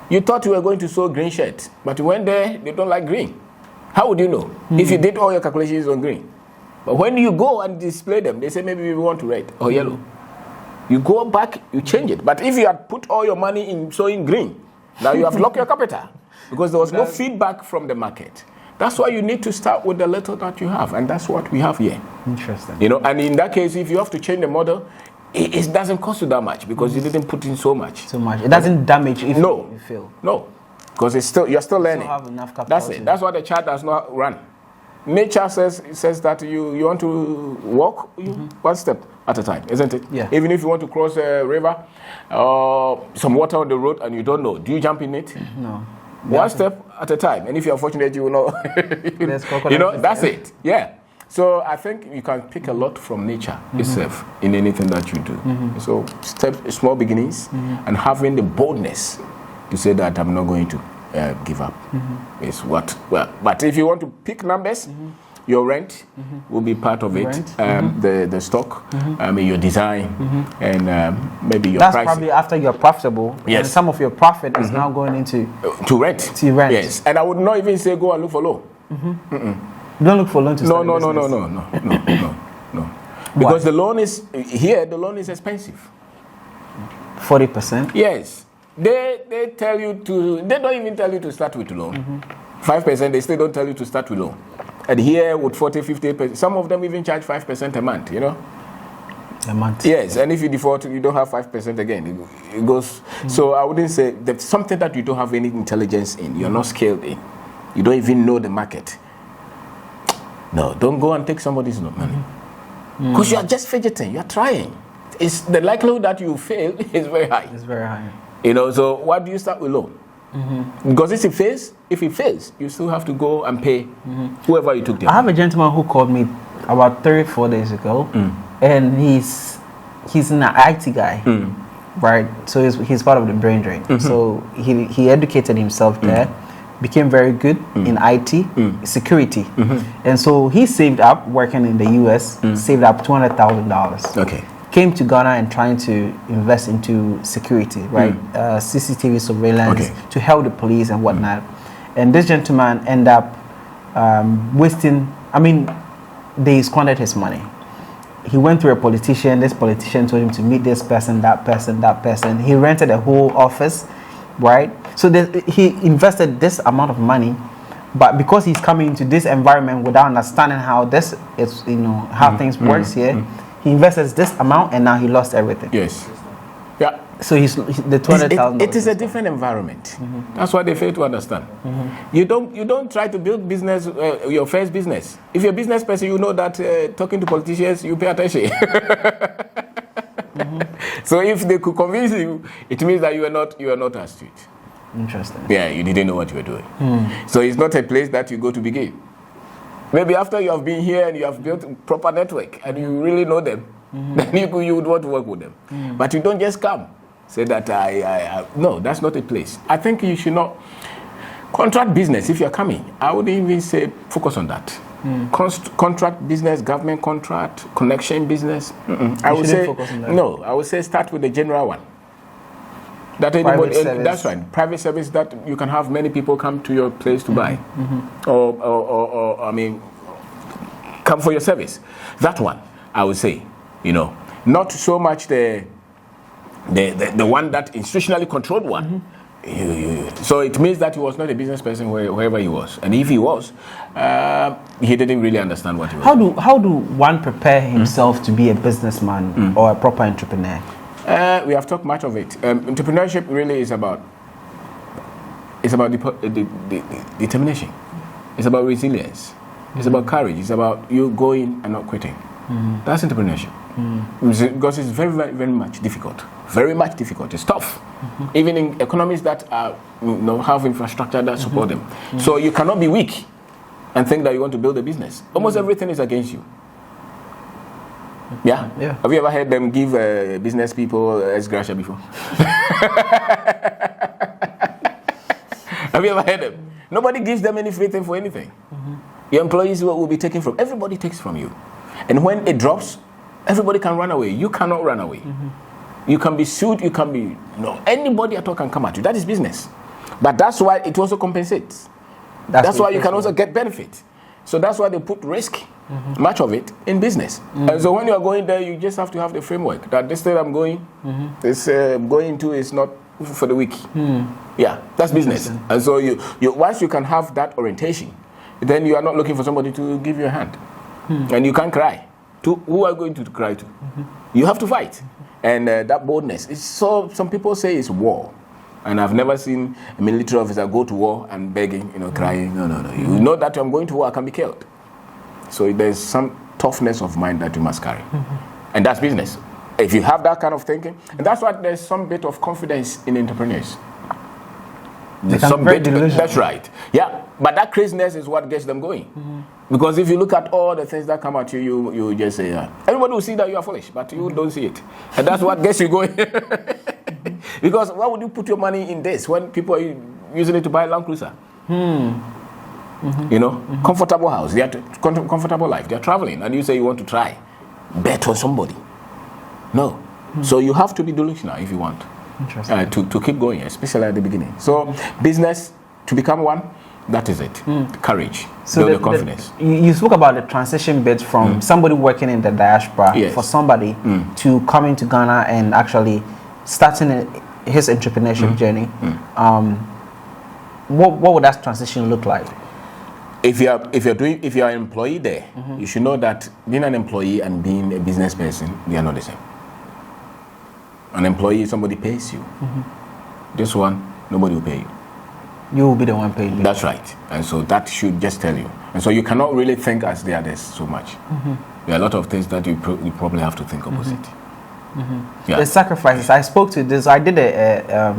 You thought you were going to sew green shirt, but you went there, they don't like green. How would you know? If you did all your calculations on green. But when you go and display them, they say maybe we want red or yellow. You go back, you change it. But if you had put all your money in sewing green, now you have locked your capital because there was no feedback from the market. That's why you need to start with the little that you have, and that's what we have here. Interesting. You know, and in that case, if you have to change the model, it doesn't cost you that much because you didn't put in so much. So much. It doesn't damage if you fail. No, because you're still learning. You have enough That's it. That's why the child does not run. Nature says that you want to walk one step at a time, isn't it? Yeah. Even if you want to cross a river or some water on the road and you don't know, do you jump in it? No. One step at a time. And if you're fortunate, you will know. You know, that's it. Yeah. So I think you can pick a lot from nature itself in anything that you do. So small beginnings and having the boldness to say that I'm not going to give up is what. Well, but if you want to pick numbers, your rent will be part of it. The stock, your design, and maybe your That's pricing. probably after you're profitable. Yes. And some of your profit is now going into to rent. To rent. Yes, and I would not even say go and look for loan. Don't look for loan to start No. Because Why? the loan is here. The loan is expensive. 40%. Yes, they tell you to. They don't even tell you to start with loan. 5%. They still don't tell you to start with loan. And here with 40-50%, some of them even charge 5% a month. You know. A month. Yes, and if you default, you don't have 5% again. It goes. So I wouldn't say that's something that you don't have any intelligence in. You're not skilled in. You don't even know the market. No, don't go and take somebody's money. Because you are just fidgeting. You are trying. It's the likelihood that you fail is very high. It's very high. You know. So why do you start with loan? Because if it fails, you still have to go and pay whoever you took there. I have a gentleman who called me about 3-4 days ago, and he's an IT guy, right? So he's part of the brain drain. So he educated himself there, became very good in IT security, and so he saved up working in the US, saved up $200,000. Okay. Came to Ghana and trying to invest into security, right? CCTV surveillance to help the police and whatnot. And this gentleman ended up wasting. I mean, they squandered his money. He went through a politician. This politician told him to meet this person, that person, that person. He rented a whole office, right? So he invested this amount of money, but because he's coming into this environment without understanding how this is, how things works here, he invested this amount and now he lost everything. Yes. Yeah. So he's the $200,000. It is a different environment. That's what they fail to understand. You don't try to build business, your first business. If you're a business person, you know that talking to politicians, you pay attention. So if they could convince you, it means that you are not astute. Interesting. Yeah, you didn't know what you were doing. So it's not a place that you go to begin. Maybe after you have been here and you have built a proper network and you really know them, then you would want to work with them. But you don't just come, say that no, that's not a place. I think you should not contract business if you're coming. I wouldn't even say focus on that. Contract business, government contract, connection business. I would say focus on that. No. I would say start with the general one. That's right. Private service that you can have many people come to your place to buy, or I mean, come for your service. That one, I would say, not so much the one that institutionally controlled one. So it means that he was not a business person wherever he was, and if he was, he didn't really understand what he was. How do one prepare himself to be a businessman or a proper entrepreneur? We have talked much of it. Entrepreneurship really is about the determination. It's about resilience. It's about courage. It's about you going and not quitting. That's entrepreneurship. Because it's very, very, very much difficult. Very much difficult. It's tough. Even in economies that have infrastructure that support them. So you cannot be weak and think that you want to build a business. Almost everything is against you. Yeah. Have you ever heard them give business people ex gratia before? Have you ever heard them? Nobody gives them any free thing for anything. Your employees will be taken from. Everybody takes from you, and when it drops, everybody can run away. You cannot run away. You can be sued. You can be anybody at all can come at you. That is business, but that's why it also compensates. That's why you can also get benefit. So that's why they put risk. Much of it in business. And so when you are going there, you just have to have the framework that this thing I'm going, this going to is not for the weak. Yeah, that's business. And so you once you can have that orientation, then you are not looking for somebody to give you a hand. And you can't cry. Who are you going to cry to? You have to fight. And that boldness, it's so, some people say it's war. And I've never seen a military officer go to war and begging, crying. No. You know that I'm going to war, I can be killed. So there's some toughness of mind that you must carry. And that's business. If you have that kind of thinking, and that's why there's some bit of confidence in entrepreneurs. That's right. Yeah, but that craziness is what gets them going. Because if you look at all the things that come at you, you just say, everybody will see that you are foolish, but you don't see it. And that's what gets you going. Because why would you put your money in this when people are using it to buy a Land Cruiser? Comfortable house, they are comfortable life, they're traveling, and you say you want to try. Bet on somebody. No. So you have to be delusional if you want to keep going, especially at the beginning. So business, to become one, that is it. Courage, so build the confidence. You spoke about the transition bit from somebody working in the diaspora for somebody to coming to Ghana and actually starting his entrepreneurship journey. What would that transition look like? If you are an employee there, you should know that being an employee and being a business person, they are not the same. An employee, somebody pays you. This one, nobody will pay you. You will be the one paying you. That's right. And so that should just tell you. And so you cannot really think as the others so much. There are a lot of things that you probably have to think opposite. The sacrifices. I spoke to this. I did a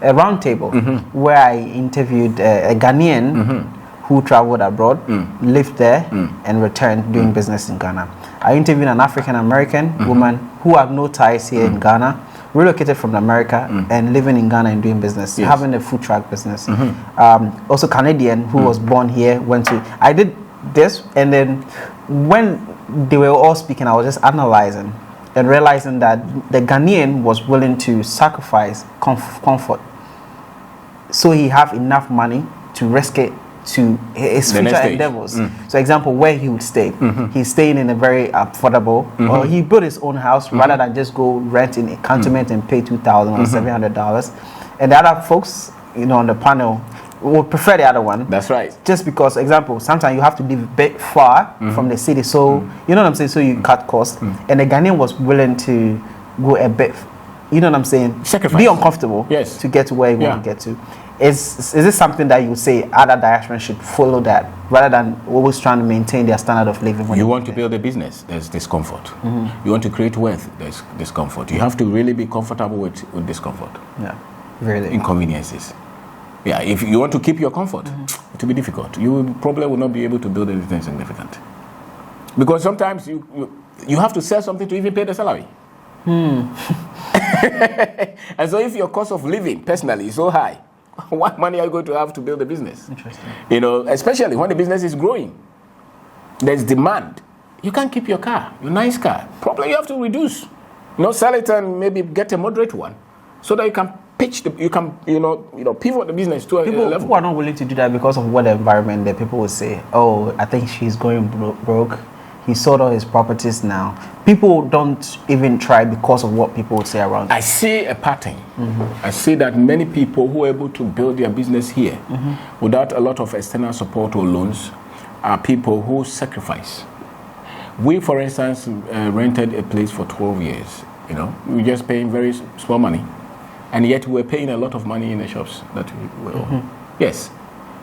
round table where I interviewed a Ghanaian who traveled abroad, lived there, and returned doing business in Ghana. I interviewed an African American woman who had no ties here in Ghana, relocated from America and living in Ghana and doing business, having a food truck business. Also Canadian who was born here, I did this, and then when they were all speaking, I was just analyzing and realizing that the Ghanaian was willing to sacrifice comfort so he have enough money to risk it to his future endeavors. So example, where he would stay. He's staying in a very affordable, or he built his own house rather than just go rent in a cantonment and pay $2,000 or $700. And the other folks, on the panel would prefer the other one. That's right. Just because, example, sometimes you have to live a bit far from the city, so you know what I'm saying, so you cut costs. And the Ghanaian was willing to go a bit, you know what I'm saying, sacrifice, be uncomfortable to get to where you want to get to. Is this something that you say other diasporans should follow, that rather than always trying to maintain their standard of living? You want to build a business, there's discomfort. You want to create wealth, there's discomfort. You have to really be comfortable with discomfort. Yeah, really. Inconveniences. Yeah, if you want to keep your comfort, it will be difficult. You probably will not be able to build anything significant. Because sometimes you have to sell something to even pay the salary. And so if your cost of living personally is so high, what money are you going to have to build a business? Interesting. Especially when the business is growing. There's demand. You can't keep your car, your nice car. Probably you have to reduce. Sell it and maybe get a moderate one, so that you can pivot the business to a level. People are not willing to do that because of what the environment that people will say. Oh, I think she's going broke. He sold all his properties now. People don't even try because of what people would say around. I see a pattern. I see that many people who are able to build their business here without a lot of external support or loans are people who sacrifice. We, for instance, rented a place for 12 years. We were just paying very small money, and yet we were paying a lot of money in the shops that we were. Yes,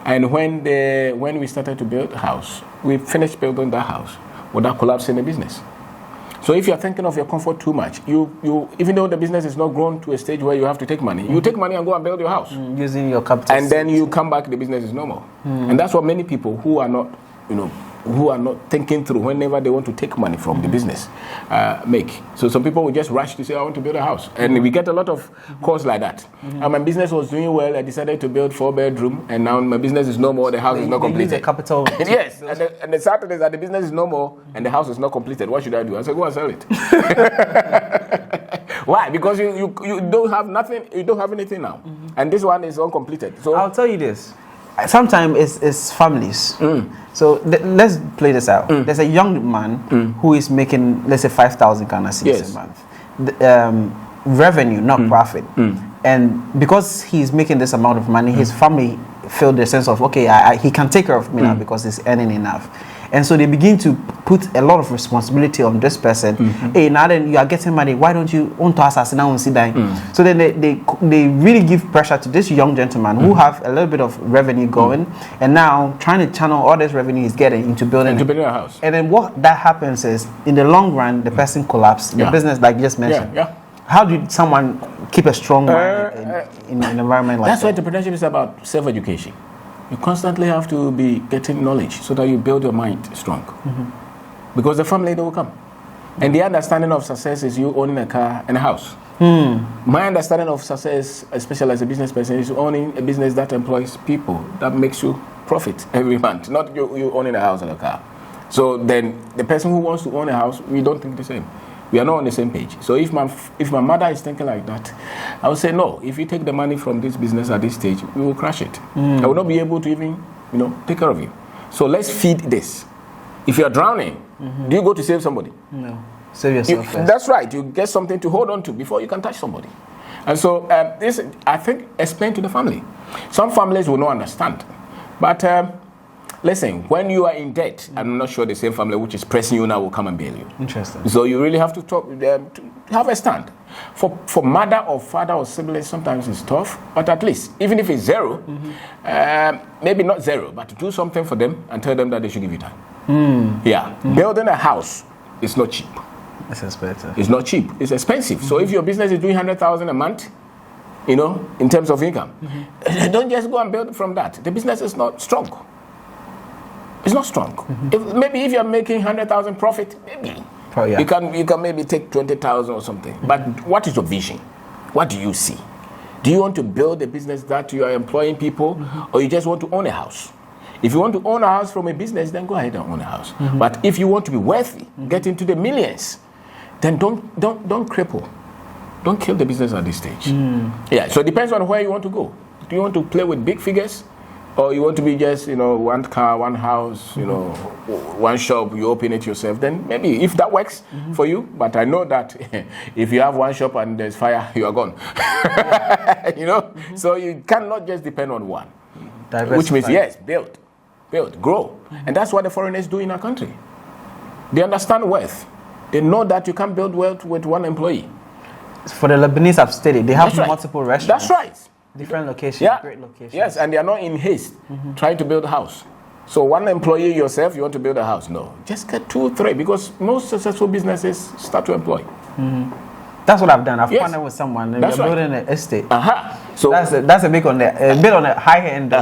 and when we started to build a house, we finished building that house without collapsing the business. So if you're thinking of your comfort too much, you even though the business is not grown to a stage where you have to take money, you take money and go and build your house. Using your capital. And then you come back, the business is normal. And that's what many people who are not, who are not thinking through whenever they want to take money from the business make. So some people will just rush to say, I want to build a house. And we get a lot of calls like that. And my business was doing well. I decided to build 4-bedroom, and now my business is no more. The house is not completed. Use the capital. Yes. And the sad thing is that the business is no more and the house is not completed. What should I do? I said, go and sell it. Why? Because you don't have nothing. You don't have anything now. And this one is uncompleted. So I'll tell you this. Sometimes it's families. So let's play this out. There's a young man who is making, let's say, 5,000 Ghana cedis a month. Revenue, not profit. And because he's making this amount of money, his family feel the sense of, okay, he can take care of me now because he's earning enough. And so they begin to put a lot of responsibility on this person. Hey, now then you are getting money, why don't you own to us now and sit down? So then they really give pressure to this young gentleman who have a little bit of revenue going, and now trying to channel all this revenue he's getting into building a house. And then what that happens is, in the long run, the person collapses. The business, like you just mentioned. How did someone keep a strong mind in an environment like that? That's why entrepreneurship is about self-education. You constantly have to be getting knowledge so that you build your mind strong. Because the family, they will come. And the understanding of success is you owning a car and a house. My understanding of success, especially as a business person, is owning a business that employs people, that makes you profit every month, not you owning a house and a car. So then the person who wants to own a house, we don't think the same. We are not on the same page. So if my mother is thinking like that, I would say, no, if you take the money from this business at this stage, we will crash it. I will not be able to even, take care of you. So let's feed this. If you are drowning, do you go to save somebody? No. Save yourself first. That's right. You get something to hold on to before you can touch somebody. And so this, I think, explain to the family. Some families will not understand. But listen, when you are in debt, I'm not sure the same family which is pressing you now will come and bail you. Interesting. So you really have to talk with them, to have a stand. For mother or father or siblings, sometimes it's tough, but at least, even if it's zero, maybe not zero, but do something for them and tell them that they should give you time. Building a house is not cheap. It's expensive. It's not cheap. It's expensive. So if your business is doing 100,000 a month, in terms of income, don't just go and build from that. The business is not strong. It's not strong. Maybe if you're making 100,000 profit, maybe you can maybe take 20,000 or something. But what is your vision? What do you see? Do you want to build a business that you are employing people, or you just want to own a house? If you want to own a house from a business, then go ahead and own a house. But if you want to be wealthy, get into the millions, then don't cripple. Don't kill the business at this stage. So it depends on where you want to go. Do you want to play with big figures? Or you want to be just, one car, one house, one shop, you open it yourself, then maybe if that works for you. But I know that if you have one shop and there's fire, you are gone. So you cannot just depend on one. Which means, yes, build, grow. And that's what the foreigners do in our country. They understand wealth. They know that you can't build wealth with one employee. For the Lebanese, I've studied, they have multiple restaurants. That's right. Different locations, great locations. Yes, and they are not in haste trying to build a house. So one employee yourself, you want to build a house? No. Just get 2, 3, because most successful businesses start to employ. That's what I've done. I've partnered with someone and we're building an estate. So that's a bit on the high end.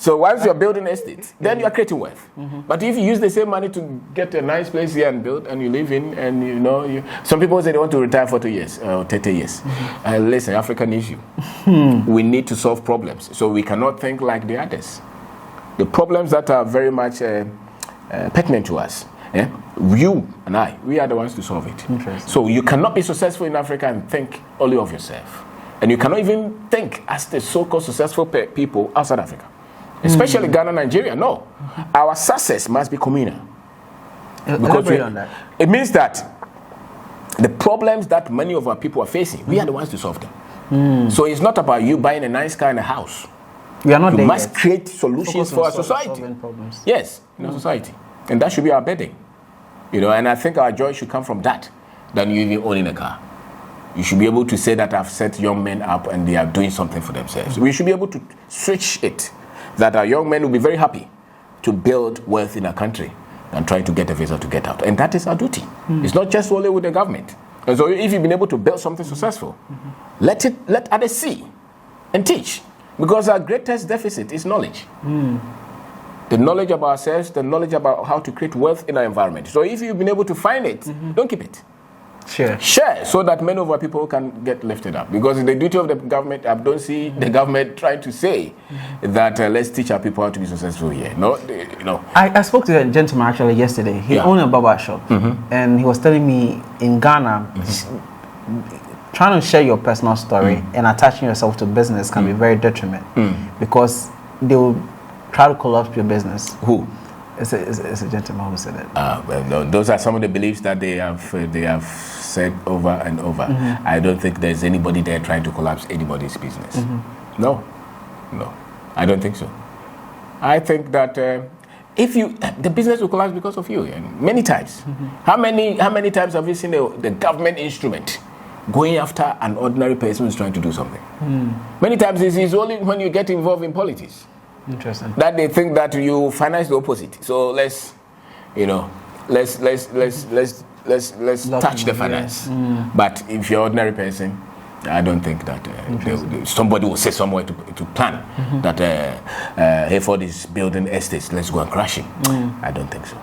So once you're building an estate, then you are creating wealth. But if you use the same money to get a nice place here and build, and you live in, and some people say they want to retire for 2 years or 30 years. Listen, Africa needs you. We need to solve problems. So we cannot think like the others. The problems that are very much pertinent to us. You and I, we are the ones to solve it. So you cannot be successful in Africa and think only of yourself. And you cannot even think as the so-called successful people outside Africa. Especially Ghana, Nigeria. No. Our success must be communal. Because it means that the problems that many of our people are facing, we are the ones to solve them. So it's not about you buying a nice car and a house. We are not You must create solutions for our society. Yes, in our society. And that should be our bedding. And I think our joy should come from that, than you even owning a car. You should be able to say that I've set young men up and they are doing something for themselves. We should be able to switch it, that our young men will be very happy to build wealth in our country and trying to get a visa to get out. And that is our duty. It's not just only with the government. And so if you've been able to build something successful, let others see and teach. Because our greatest deficit is knowledge. The knowledge about ourselves, the knowledge about how to create wealth in our environment. So if you've been able to find it, don't keep it. Share so that many of our people can get lifted up. Because the duty of the government, I don't see the government trying to say that let's teach our people how to be successful here. No, I spoke to a gentleman actually yesterday. He owned a barber shop, and he was telling me in Ghana, trying to share your personal story and attaching yourself to business can be very detrimental because they will try to collapse your business. Who? It's a gentleman who said it. Well, those are some of the beliefs that they have said over and over. I don't think there's anybody there trying to collapse anybody's business. No, I don't think so. I think that the business will collapse because of you, and many times. How many times have you seen the government instrument going after an ordinary person who's trying to do something? Many times it's only when you get involved in politics. Interesting. That they think that you finance the opposite. So let's touch the finance. But if you're an ordinary person, I don't think that somebody will say somewhere to plan that hey, for this building estates, let's go and crash it. I don't think so.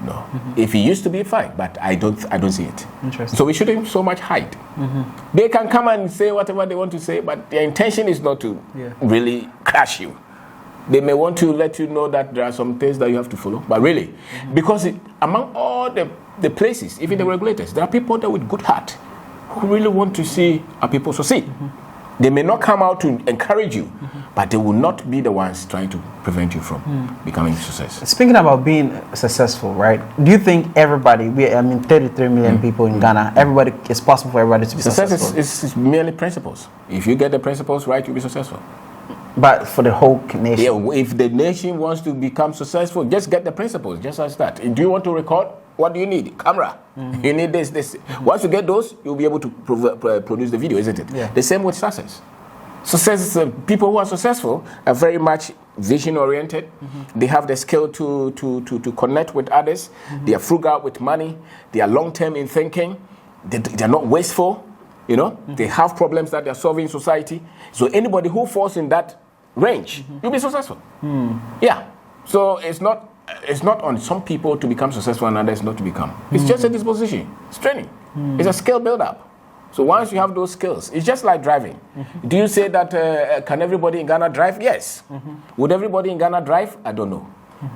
No. If it used to be, fine, but I don't see it. Interesting. So we shouldn't so much hide. They can come and say whatever they want to say, but their intention is not to really crash you. They may want to let you know that there are some things that you have to follow, but really, because among all the places, even the regulators, there are people there with good heart who really want to see our people succeed. They may not come out to encourage you, but they will not be the ones trying to prevent you from becoming a success. Speaking about being successful, right? Do you think everybody, 33 million people in Ghana, it's possible for everybody to be successful? Success is merely principles. If you get the principles right, you'll be successful. But for the whole nation? Yeah, if the nation wants to become successful, just get the principles, just as that. Do you want to record? What do you need? Camera. You need this. Once you get those, you'll be able to produce the video, isn't it? Yeah. The same with success. People who are successful are very much vision-oriented. They have the skill to connect with others. They are frugal with money. They are long-term in thinking. They are not wasteful. They have problems that they are solving in society. So anybody who falls in that range, you'll be successful. Yeah. So it's not on some people to become successful and others not to become. It's just a disposition. It's training. It's a skill build-up. So once you have those skills, it's just like driving. Do you say that can everybody in Ghana drive? Yes. Would everybody in Ghana drive? I don't know.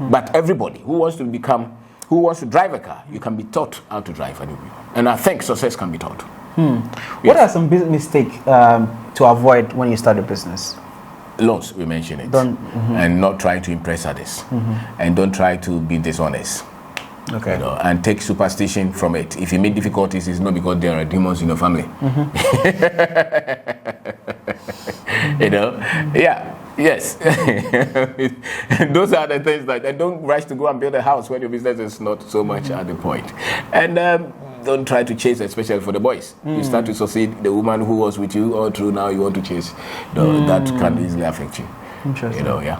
But everybody who wants to drive a car, you can be taught how to drive. And I think success can be taught. What are some business mistakes to avoid when you start a business? Loans, we mentioned it. And not trying to impress others. And don't try to be dishonest. Okay. And take superstition from it. If you meet difficulties, it's not because there are demons in your family. Yeah. Yes. Those are the things and don't rush to go and build a house when your business is not so much at the point. And don't try to chase, especially for the boys. You start to succeed, the woman who was with you all through, now you want to chase. That can easily affect you. Interesting. Yeah.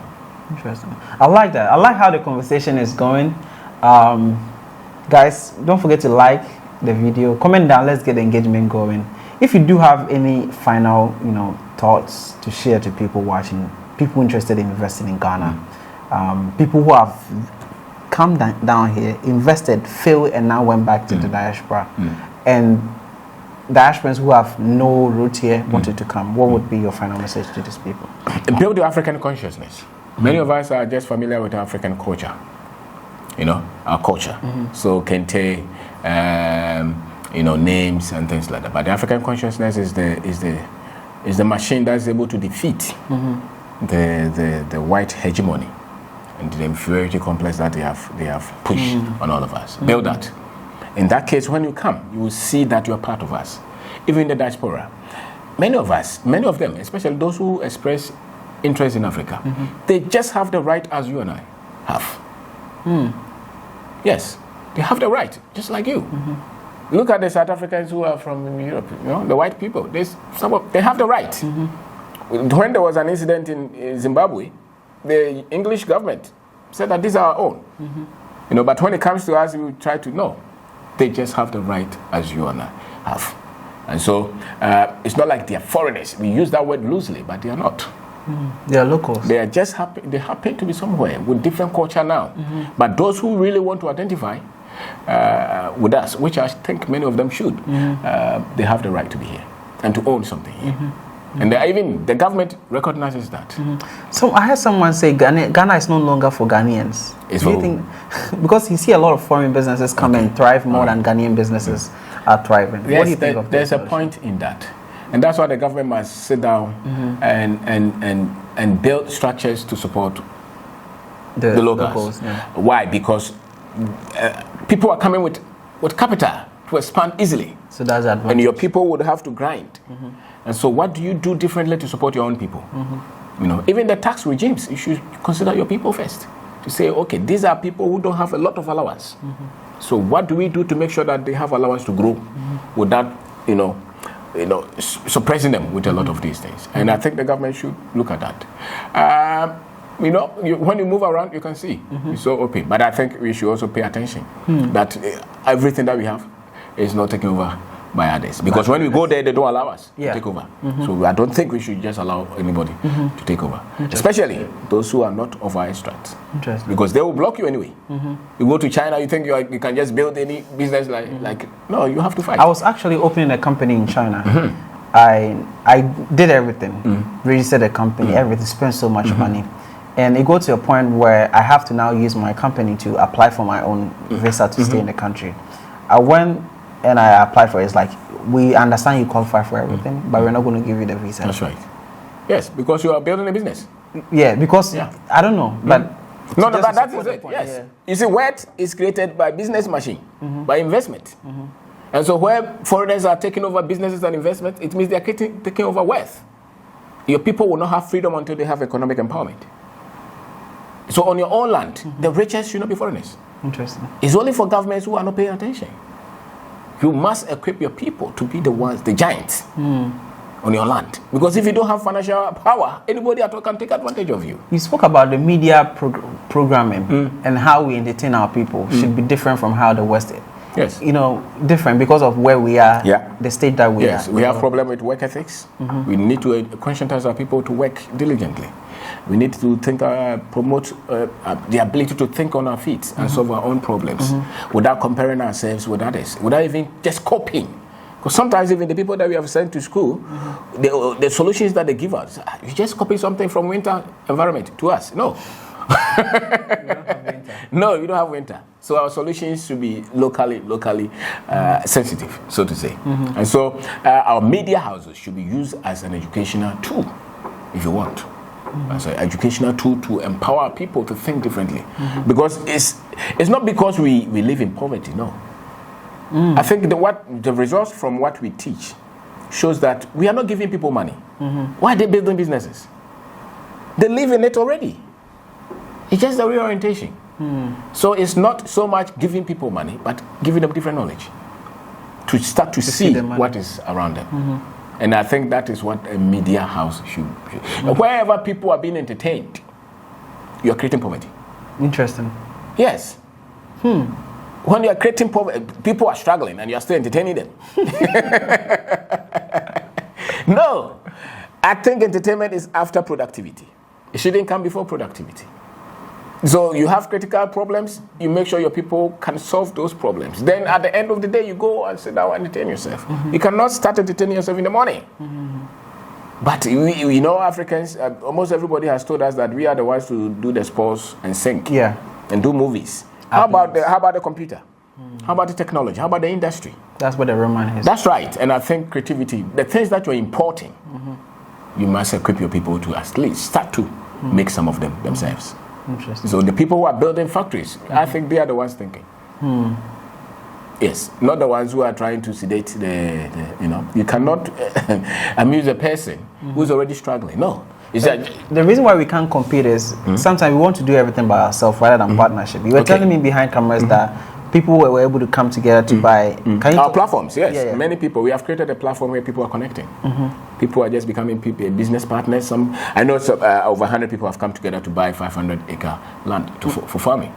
Interesting. I like that. I like how the conversation is going. Guys, don't forget to like the video, comment down, let's get the engagement going. If you do have any final thoughts to share to people watching, people interested in investing in Ghana, people who have come down here, invested, failed, and now went back to the diaspora, and diasporans who have no root here wanted to come, what would be your final message to these people? Build your African consciousness. Many of us are just familiar with African culture, our culture. So kente, names and things like that. But the African consciousness is the machine that's able to defeat the white hegemony and the inferiority complex that they have pushed on all of us. Build that. In that case, when you come, you will see that you are part of us. Even the diaspora, many of them, especially those who express interest in Africa, they just have the right as you and I have. Yes, they have the right, just like you. Look at the South Africans who are from Europe, the white people. They have the right. When there was an incident in Zimbabwe, the English government said that these are our own. But when it comes to us, we try to know. They just have the right as you and I have. And so it's not like they are foreigners. We use that word loosely, but they are not. They are locals. They are just they happen to be somewhere with different culture now. But those who really want to identify with us, which I think many of them should, they have the right to be here and to own something here. And even the government recognizes that. So I heard someone say Ghana is no longer for Ghanaians. Do you think, because you see a lot of foreign businesses come and thrive more than Ghanaian businesses are thriving. Yes, what do you think of that? There's a point in that. And that's why the government must sit down and build structures to support the locals. Why? Because people are coming with capital to expand easily. So that's advantage. And your people would have to grind. And so what do you do differently to support your own people? Even the tax regimes, you should consider your people first. to say, okay, these are people who don't have a lot of allowance. So what do we do to make sure that they have allowance to grow without, suppressing them with a lot of these things? And I think the government should look at that. When you move around, you can see it's so open. But I think we should also pay attention that everything that we have is not taken over by others. Because when we go there, they don't allow us to take over. So I don't think we should just allow anybody to take over, especially those who are not of our extract. Because they will block you anyway. You go to China, you think you can just build any business like no, you have to fight. I was actually opening a company in China. I did everything, registered a company, everything, spent so much money. And it got to a point where I have to now use my company to apply for my own visa to stay in the country. I went and I applied for it. It's like, we understand you qualify for everything, but we're not going to give you the visa. That's right. Yes, because you are building a business. Yeah, because I don't know, but no, but that is it. Yes. Yeah. You see, wealth is created by business machine, by investment. And so where foreigners are taking over businesses and investment, it means they are taking over wealth. Your people will not have freedom until they have economic empowerment. So on your own land, the richest should not be foreigners. Interesting. It's only for governments who are not paying attention. You must equip your people to be the ones, the giants on your land. Because if you don't have financial power, anybody at all can take advantage of you. You spoke about the media programming and how we entertain our people should be different from how the West is. Yes. Different because of where we are, the state that we are. Yes, we have problem with work ethics. We need to conscientize our people to work diligently. We need to think, promote the ability to think on our feet and solve our own problems without comparing ourselves with others, without even just copying. Because sometimes even the people that we have sent to school, the solutions that they give us, you just copy something from winter environment to us. No. You don't have winter. No, you don't have winter. So our solutions should be locally sensitive, so to say. And so our media houses should be used as an educational tool, if you want. As an educational tool to empower people to think differently. Because it's not because we live in poverty, no. I think the results from what we teach shows that we are not giving people money. Why are they building businesses? They live in it already. It's just a reorientation. So it's not so much giving people money, but giving them different knowledge to start to see what is around them. And I think that is what a media house should. Wherever people are being entertained, you are creating poverty. Interesting. Yes. When you are creating poverty, people are struggling and you are still entertaining them. No. I think entertainment is after productivity. It shouldn't come before productivity. So you have critical problems, you make sure your people can solve those problems. Then at the end of the day, you go and sit down and entertain yourself. You cannot start entertaining yourself in the morning. But we know Africans, almost everybody has told us that we are the ones to do the sports and sing and do movies. How about the computer? How about the technology? How about the industry? That's what the Roman is. That's right. And I think creativity, the things that you're importing, you must equip your people to at least start to make some of them themselves. Interesting. So the people who are building factories, I think they are the ones thinking. Yes, not the ones who are trying to sedate you cannot amuse a person who's already struggling. No. The reason why we can't compete is sometimes we want to do everything by ourselves rather than partnership. You were telling me behind cameras that people were able to come together to buy our platforms. Yes, many people. We have created a platform where people are connecting. People are just becoming business partners. I know over 100 people have come together to buy 500-acre land for farming.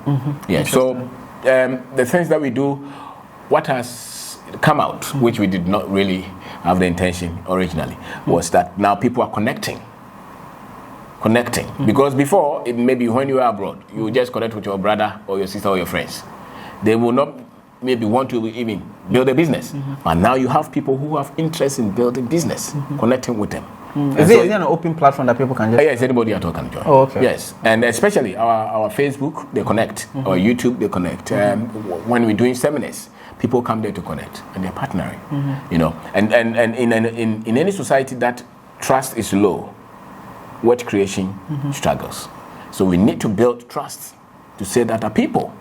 So the things that we do, what has come out, which we did not really have the intention originally, was that now people are connecting. Because before, maybe when you were abroad, you would just connect with your brother or your sister or your friends. They will not maybe want to even build a business. But now you have people who have interest in building business, connecting with them. Is it an open platform that people can just... Yes, anybody at all can join. Oh, okay. Yes, and especially our Facebook, they connect. Our YouTube, they connect. When we're doing seminars, people come there to connect, and they're partnering. And in any society that trust is low, wealth creation struggles. So we need to build trust to say that our people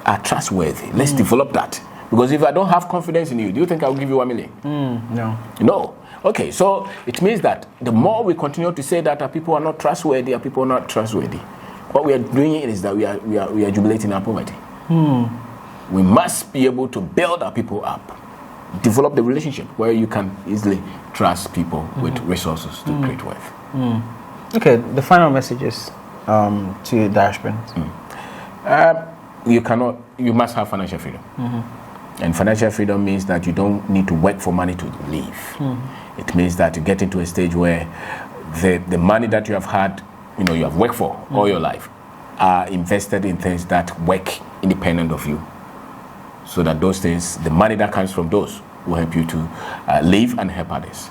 are trustworthy. Let's develop that. Because if I don't have confidence in you, do you think I'll give you 1 million? No. Okay, so it means that the more we continue to say that our people are not trustworthy, what we are doing is that we are jubilating our poverty. We must be able to build our people up, develop the relationship where you can easily trust people with resources to create wealth. Okay, the final message is to diasporans. You must have financial freedom. And financial freedom means that you don't need to work for money to live. It means that you get into a stage where the money that you have had, you have worked for all your life, are invested in things that work independent of you. So that those things, the money that comes from those, will help you to live and help others.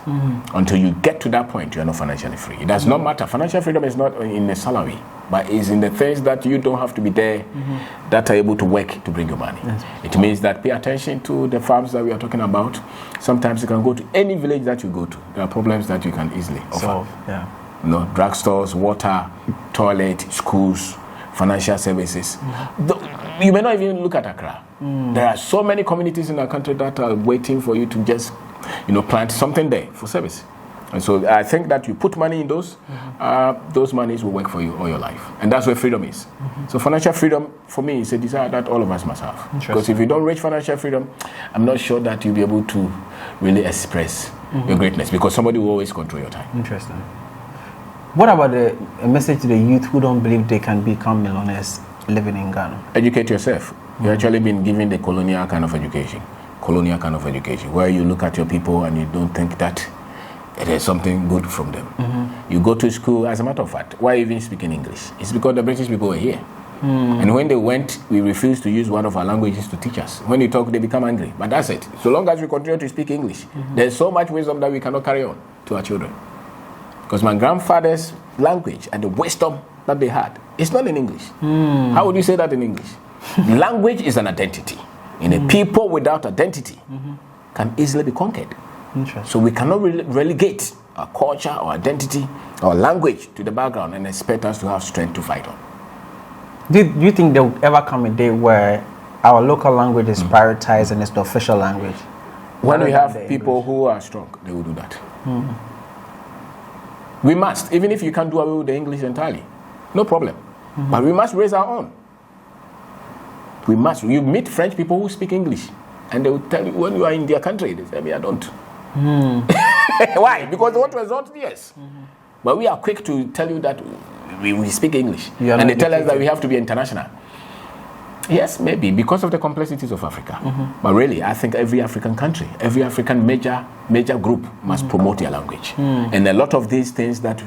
Until you get to that point, you are not financially free. It does not matter. Financial freedom is not in the salary, but is in the things that you don't have to be there, that are able to work to bring you money. It means that pay attention to the farms that we are talking about. Sometimes you can go to any village that you go to. There are problems that you can easily offer. Drugstores, water, toilet, schools, financial services. You may not even look at Accra. There are so many communities in our country that are waiting for you to just, plant something there for service. And so I think that you put money in those monies will work for you all your life. And that's where freedom is. So financial freedom, for me, is a desire that all of us must have. Because if you don't reach financial freedom, I'm not sure that you'll be able to really express your greatness, because somebody will always control your time. Interesting. What about a message to the youth who don't believe they can become millionaires living in Ghana? Educate yourself. You've actually been given the colonial kind of education, where you look at your people and you don't think that there's something good from them. You go to school, as a matter of fact, why even speaking English? It's because the British people were here. And when they went, we refused to use one of our languages to teach us. When you talk, they become angry. But that's it. So long as we continue to speak English, there's so much wisdom that we cannot carry on to our children. Because my grandfather's language and the wisdom that they had, it's not in English. How would you say that in English? Language is an identity. And a people without identity can easily be conquered. So we cannot relegate our culture, our identity, our language to the background and expect us to have strength to fight on. Do you think there will ever come a day where our local language is prioritized and it's the official language? When we have people who are strong, they will do that. We must, even if you can't do away with the English entirely, no problem. But we must raise our own. We must. You meet French people who speak English, and they will tell you when you are in their country, they say, I don't. Why? Because they want to resort, yes. But we are quick to tell you that we speak English. And they tell us that we have to be international. Yes, maybe, because of the complexities of Africa. But really, I think every African country, every African major group must promote their language. And a lot of these things that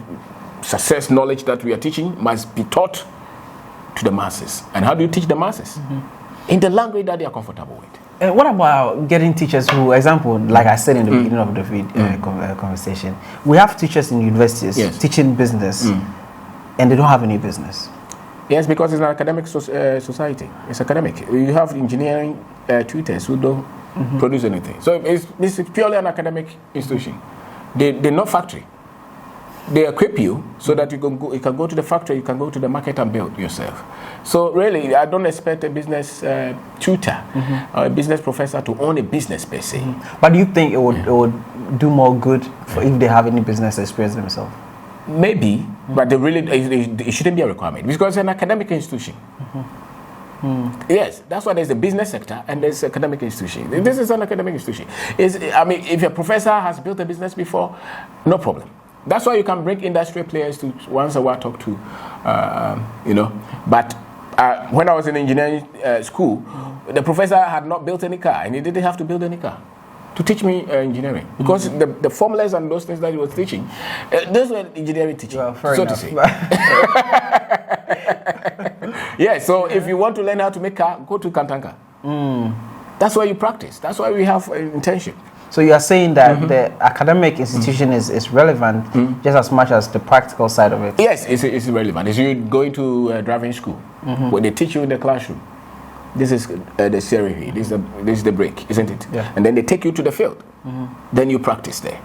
success knowledge that we are teaching must be taught to the masses. And how do you teach the masses? In the language that they are comfortable with. And what about getting teachers who, example, like I said in the beginning of the conversation, we have teachers in universities teaching business, and they don't have any business. Yes, because it's an academic society. It's academic. You have engineering tutors who don't produce anything. So it's purely an academic institution. They're not factory. They equip you so that you can go to the factory, you can go to the market and build yourself. So really, I don't expect a business tutor or a business professor to own a business per se. But do you think it would do more good if they have any business experience themselves? Maybe, but it shouldn't be a requirement because it's an academic institution. Yes, that's why there's a business sector and there's academic institution. This is an academic institution. If a professor has built a business before, no problem. That's why you can bring industry players to once a while talk to, But when I was in engineering school, the professor had not built any car and he didn't have to build any car to teach me engineering because the formulas and those things that he was teaching, those were engineering teaching, so to say. Yeah, so if you want to learn how to make car, go to Kantanka. That's why you practice. That's why we have internship. So you are saying that the academic institution is relevant just as much as the practical side of it? Yes, it's relevant. It's you going to driving school, where they teach you in the classroom. This is the theory, this is the break, isn't it? Yeah. And then they take you to the field. Then you practice there.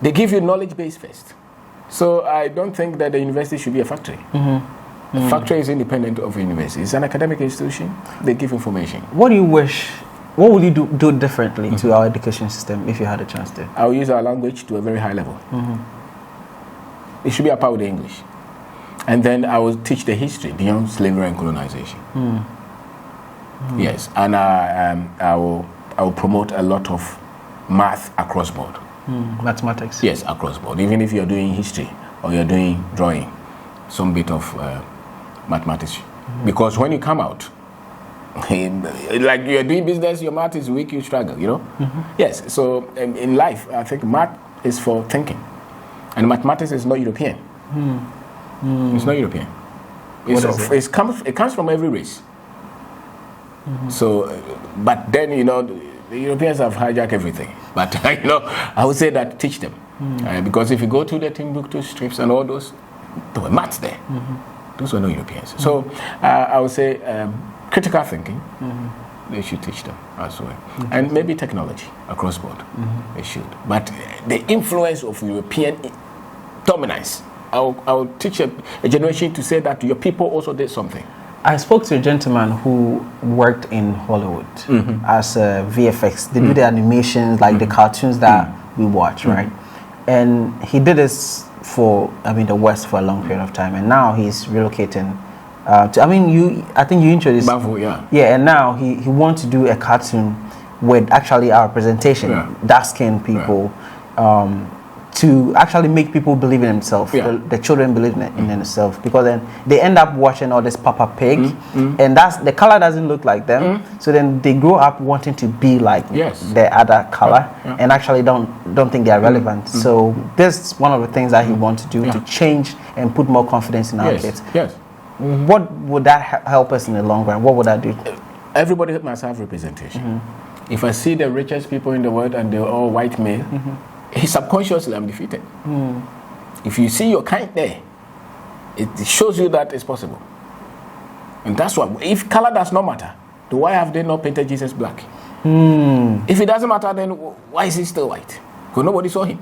They give you knowledge base first. So I don't think that the university should be a factory. The factory is independent of the university. It's an academic institution. They give information. What would you do differently to our education system if you had a chance to? I will use our language to a very high level. It should be a part of the English. And then I will teach the history beyond slavery and colonization. Yes, and I will promote a lot of math across board. Mathematics. Yes, across board. Even if you're doing history or you're doing drawing, some bit of mathematics. Because when you come out, like you're doing business, your math is weak, you struggle, you know? Yes, so in life, I think math is for thinking. And mathematics is not European. It's not European. It comes from every race. So, but then, you know, the Europeans have hijacked everything. But, you know, I would say that teach them. Because if you go to the Timbuktu strips and all those, there were maths there. Those were no Europeans. So, I would say critical thinking, they should teach them as well. And maybe technology across board, they should. But the influence of European dominance, I'll teach a generation to say that your people also did something. I spoke to a gentleman who worked in Hollywood as a VFX. They do the animations, like the cartoons that we watch, right? And he did this for, the West for a long period of time. And now he's relocating I think you introduced... Bavu, yeah. Yeah, and now he wants to do a cartoon with actually our representation, dark-skinned people, to actually make people believe in themselves. The children believe in themselves, because then they end up watching all this Papa Pig, and the color doesn't look like them. So then they grow up wanting to be like the other color, and actually don't think they are relevant. So this is one of the things that he wants to do to change and put more confidence in our kids. Yes. What would that help us in the long run? What would that do? Everybody must have representation. If I see the richest people in the world and they're all white male, subconsciously I'm defeated. If you see your kind there, it shows you that it's possible. And that's why, if color does not matter, then why have they not painted Jesus black? If it doesn't matter, then why is he still white? Because nobody saw him.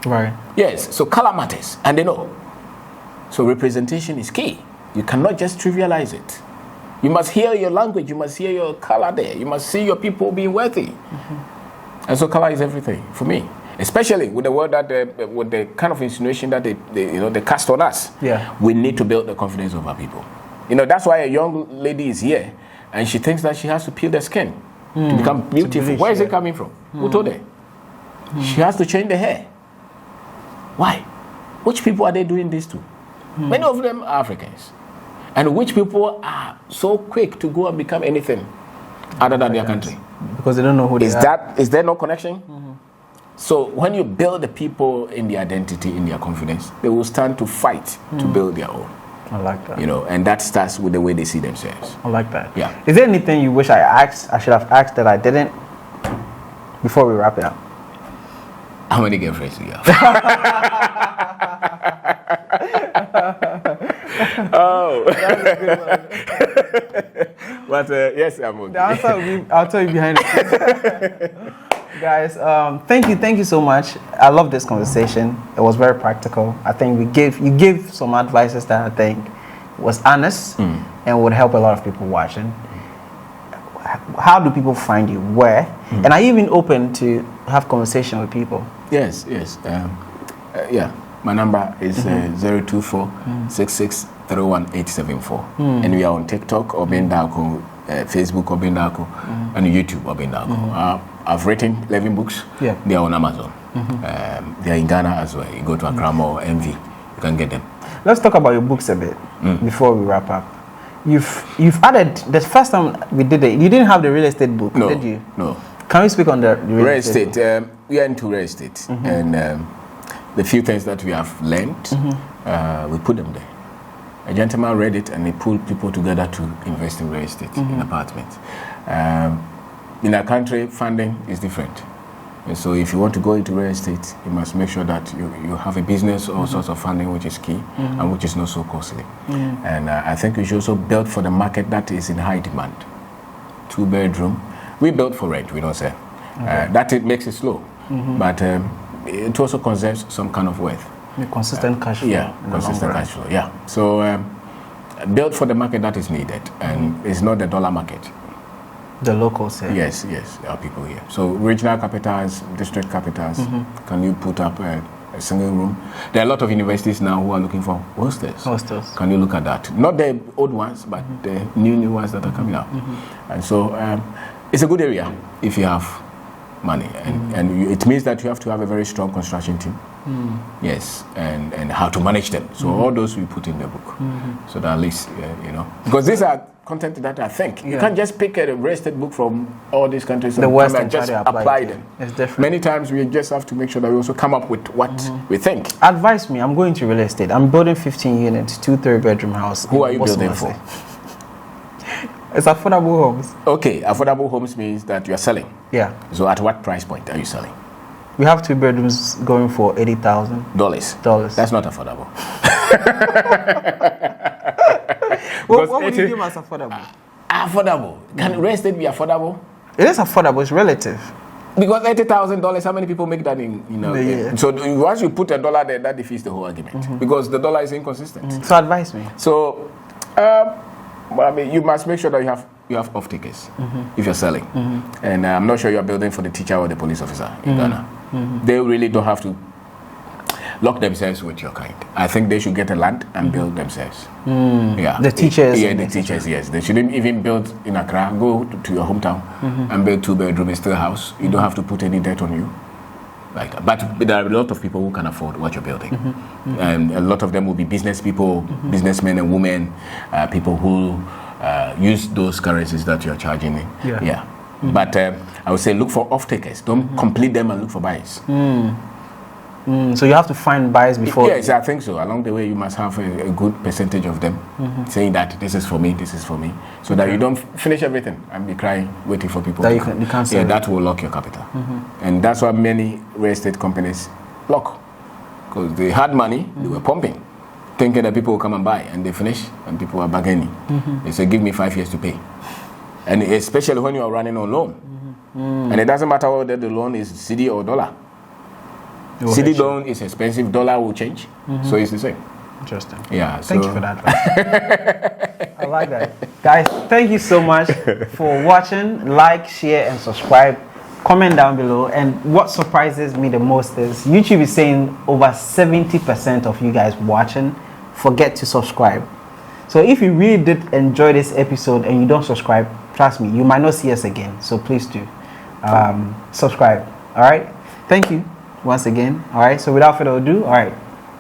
Right. Yes, so color matters, and they know. So representation is key. You cannot just trivialize it. You must hear your language, you must hear your color there, you must see your people being worthy. And so color is everything for me, especially with the word that with the kind of insinuation that they cast on us. We need to build the confidence of our people. That's why a young lady is here, and she thinks that she has to peel the skin to become beautiful. Where is it coming from? Who told her? She has to change the hair. Why? Which people are they doing this to? Many of them are Africans. And which people are so quick to go and become anything other than their country? Because they don't know who they are. Is there no connection? So when you build the people in their identity, in their confidence, they will stand to fight to build their own. I like that. And that starts with the way they see themselves. I like that. Yeah. Is there anything you wish I should have asked that I didn't before we wrap it up? How many girlfriends do you have? Oh. That's a good one. But yes, I'm okay. The answer will be, I'll tell you behind it. Guys, thank you so much. I love this conversation. It was very practical. I think you gave some advices that I think was honest and would help a lot of people watching. How do people find you? Where? And are you even open to have conversation with people? Yes. My number is 024-6631-874. And we are on TikTok, Obeng Darko, Facebook, Obeng Darko, and YouTube, Obeng Darko. I've written 11 books. They are on Amazon. They are in Ghana as well. You go to Accra or MV, you can get them. Let's talk about your books a bit before we wrap up. You've added, the first time we did it, you didn't have the real estate book, did you? No. Can we speak on the real estate? We are into real estate, and the few things that we have learned, we put them there. A gentleman read it, and he pulled people together to invest in real estate in apartments. In our country, funding is different. And so if you want to go into real estate, you must make sure that you have a business or source of funding which is key and which is not so costly. And I think we should also build for the market that is in high demand. 2-bedroom. We build for rent, we don't sell. That it makes it slow. But it also conserves some kind of wealth. Consistent cash flow. Yeah, consistent cash flow, yeah. So build for the market that is needed. And it's not the dollar market. The locals here. Yes, our people here. So regional capitals, district capitals, can you put up a single room. There are a lot of universities now who are looking for hostels. Hostels. Can you look at that? Not the old ones, but the new ones that are coming out. And so it's a good area if you have money, and it means that you have to have a very strong construction team. Yes, and how to manage them. So all those we put in the book, so that at least because these are content that I think you can't just pick a real estate book from all these countries the West and just apply them. It's different. Many times we just have to make sure that we also come up with what we think. Advise me. I'm going to real estate. I'm building 15 units, 2 3-bedroom house. Who are you building for? It's affordable homes. Okay, affordable homes means that you are selling. Yeah. So at what price point are you selling? We have 2 bedrooms going for $80,000. That's not affordable. What would you give us affordable? Affordable. Can real estate be affordable? It is affordable. It's relative. Because $80,000, how many people make that in Yeah. So once you put $1 there, that defeats the whole argument because the dollar is inconsistent. So advise me. So, you must make sure that you have off takers if you're selling. And I'm not sure you're building for the teacher or the police officer in Ghana. They really don't have to lock themselves with your kind. I think they should get a land and build themselves. Yeah, the teachers. The teachers. Yes, they shouldn't even build in Accra. Go to your hometown and build 2-bedroom still house. You don't have to put any debt on you. Like that. But there are a lot of people who can afford what you're building, and a lot of them will be business people, businessmen and women, people who use those currencies that you're charging in. Yeah. But I would say look for off takers. Don't complete them and look for buyers. So you have to find buyers before. Yes, I think so. Along the way, you must have a good percentage of them saying that this is for me, so that you don't finish everything and be crying, waiting for people that to you come. can't sell. Yeah, that will lock your capital. And that's why many real estate companies lock. Because they had money, they were pumping, thinking that people will come and buy, and they finish, and people are bargaining. They say, give me 5 years to pay. And especially when you are running on loan. And it doesn't matter whether the loan is CD or dollar. CD loan is expensive, dollar will change, so it's the same. Interesting. Yeah. Thank you for that. I like that. Guys, thank you so much for watching. Like, share, and subscribe. Comment down below. And what surprises me the most is YouTube is saying over 70% of you guys watching forget to subscribe. So if you really did enjoy this episode and you don't subscribe, trust me, you might not see us again. So please do subscribe. All right. Thank you once again. All right. So without further ado, all right.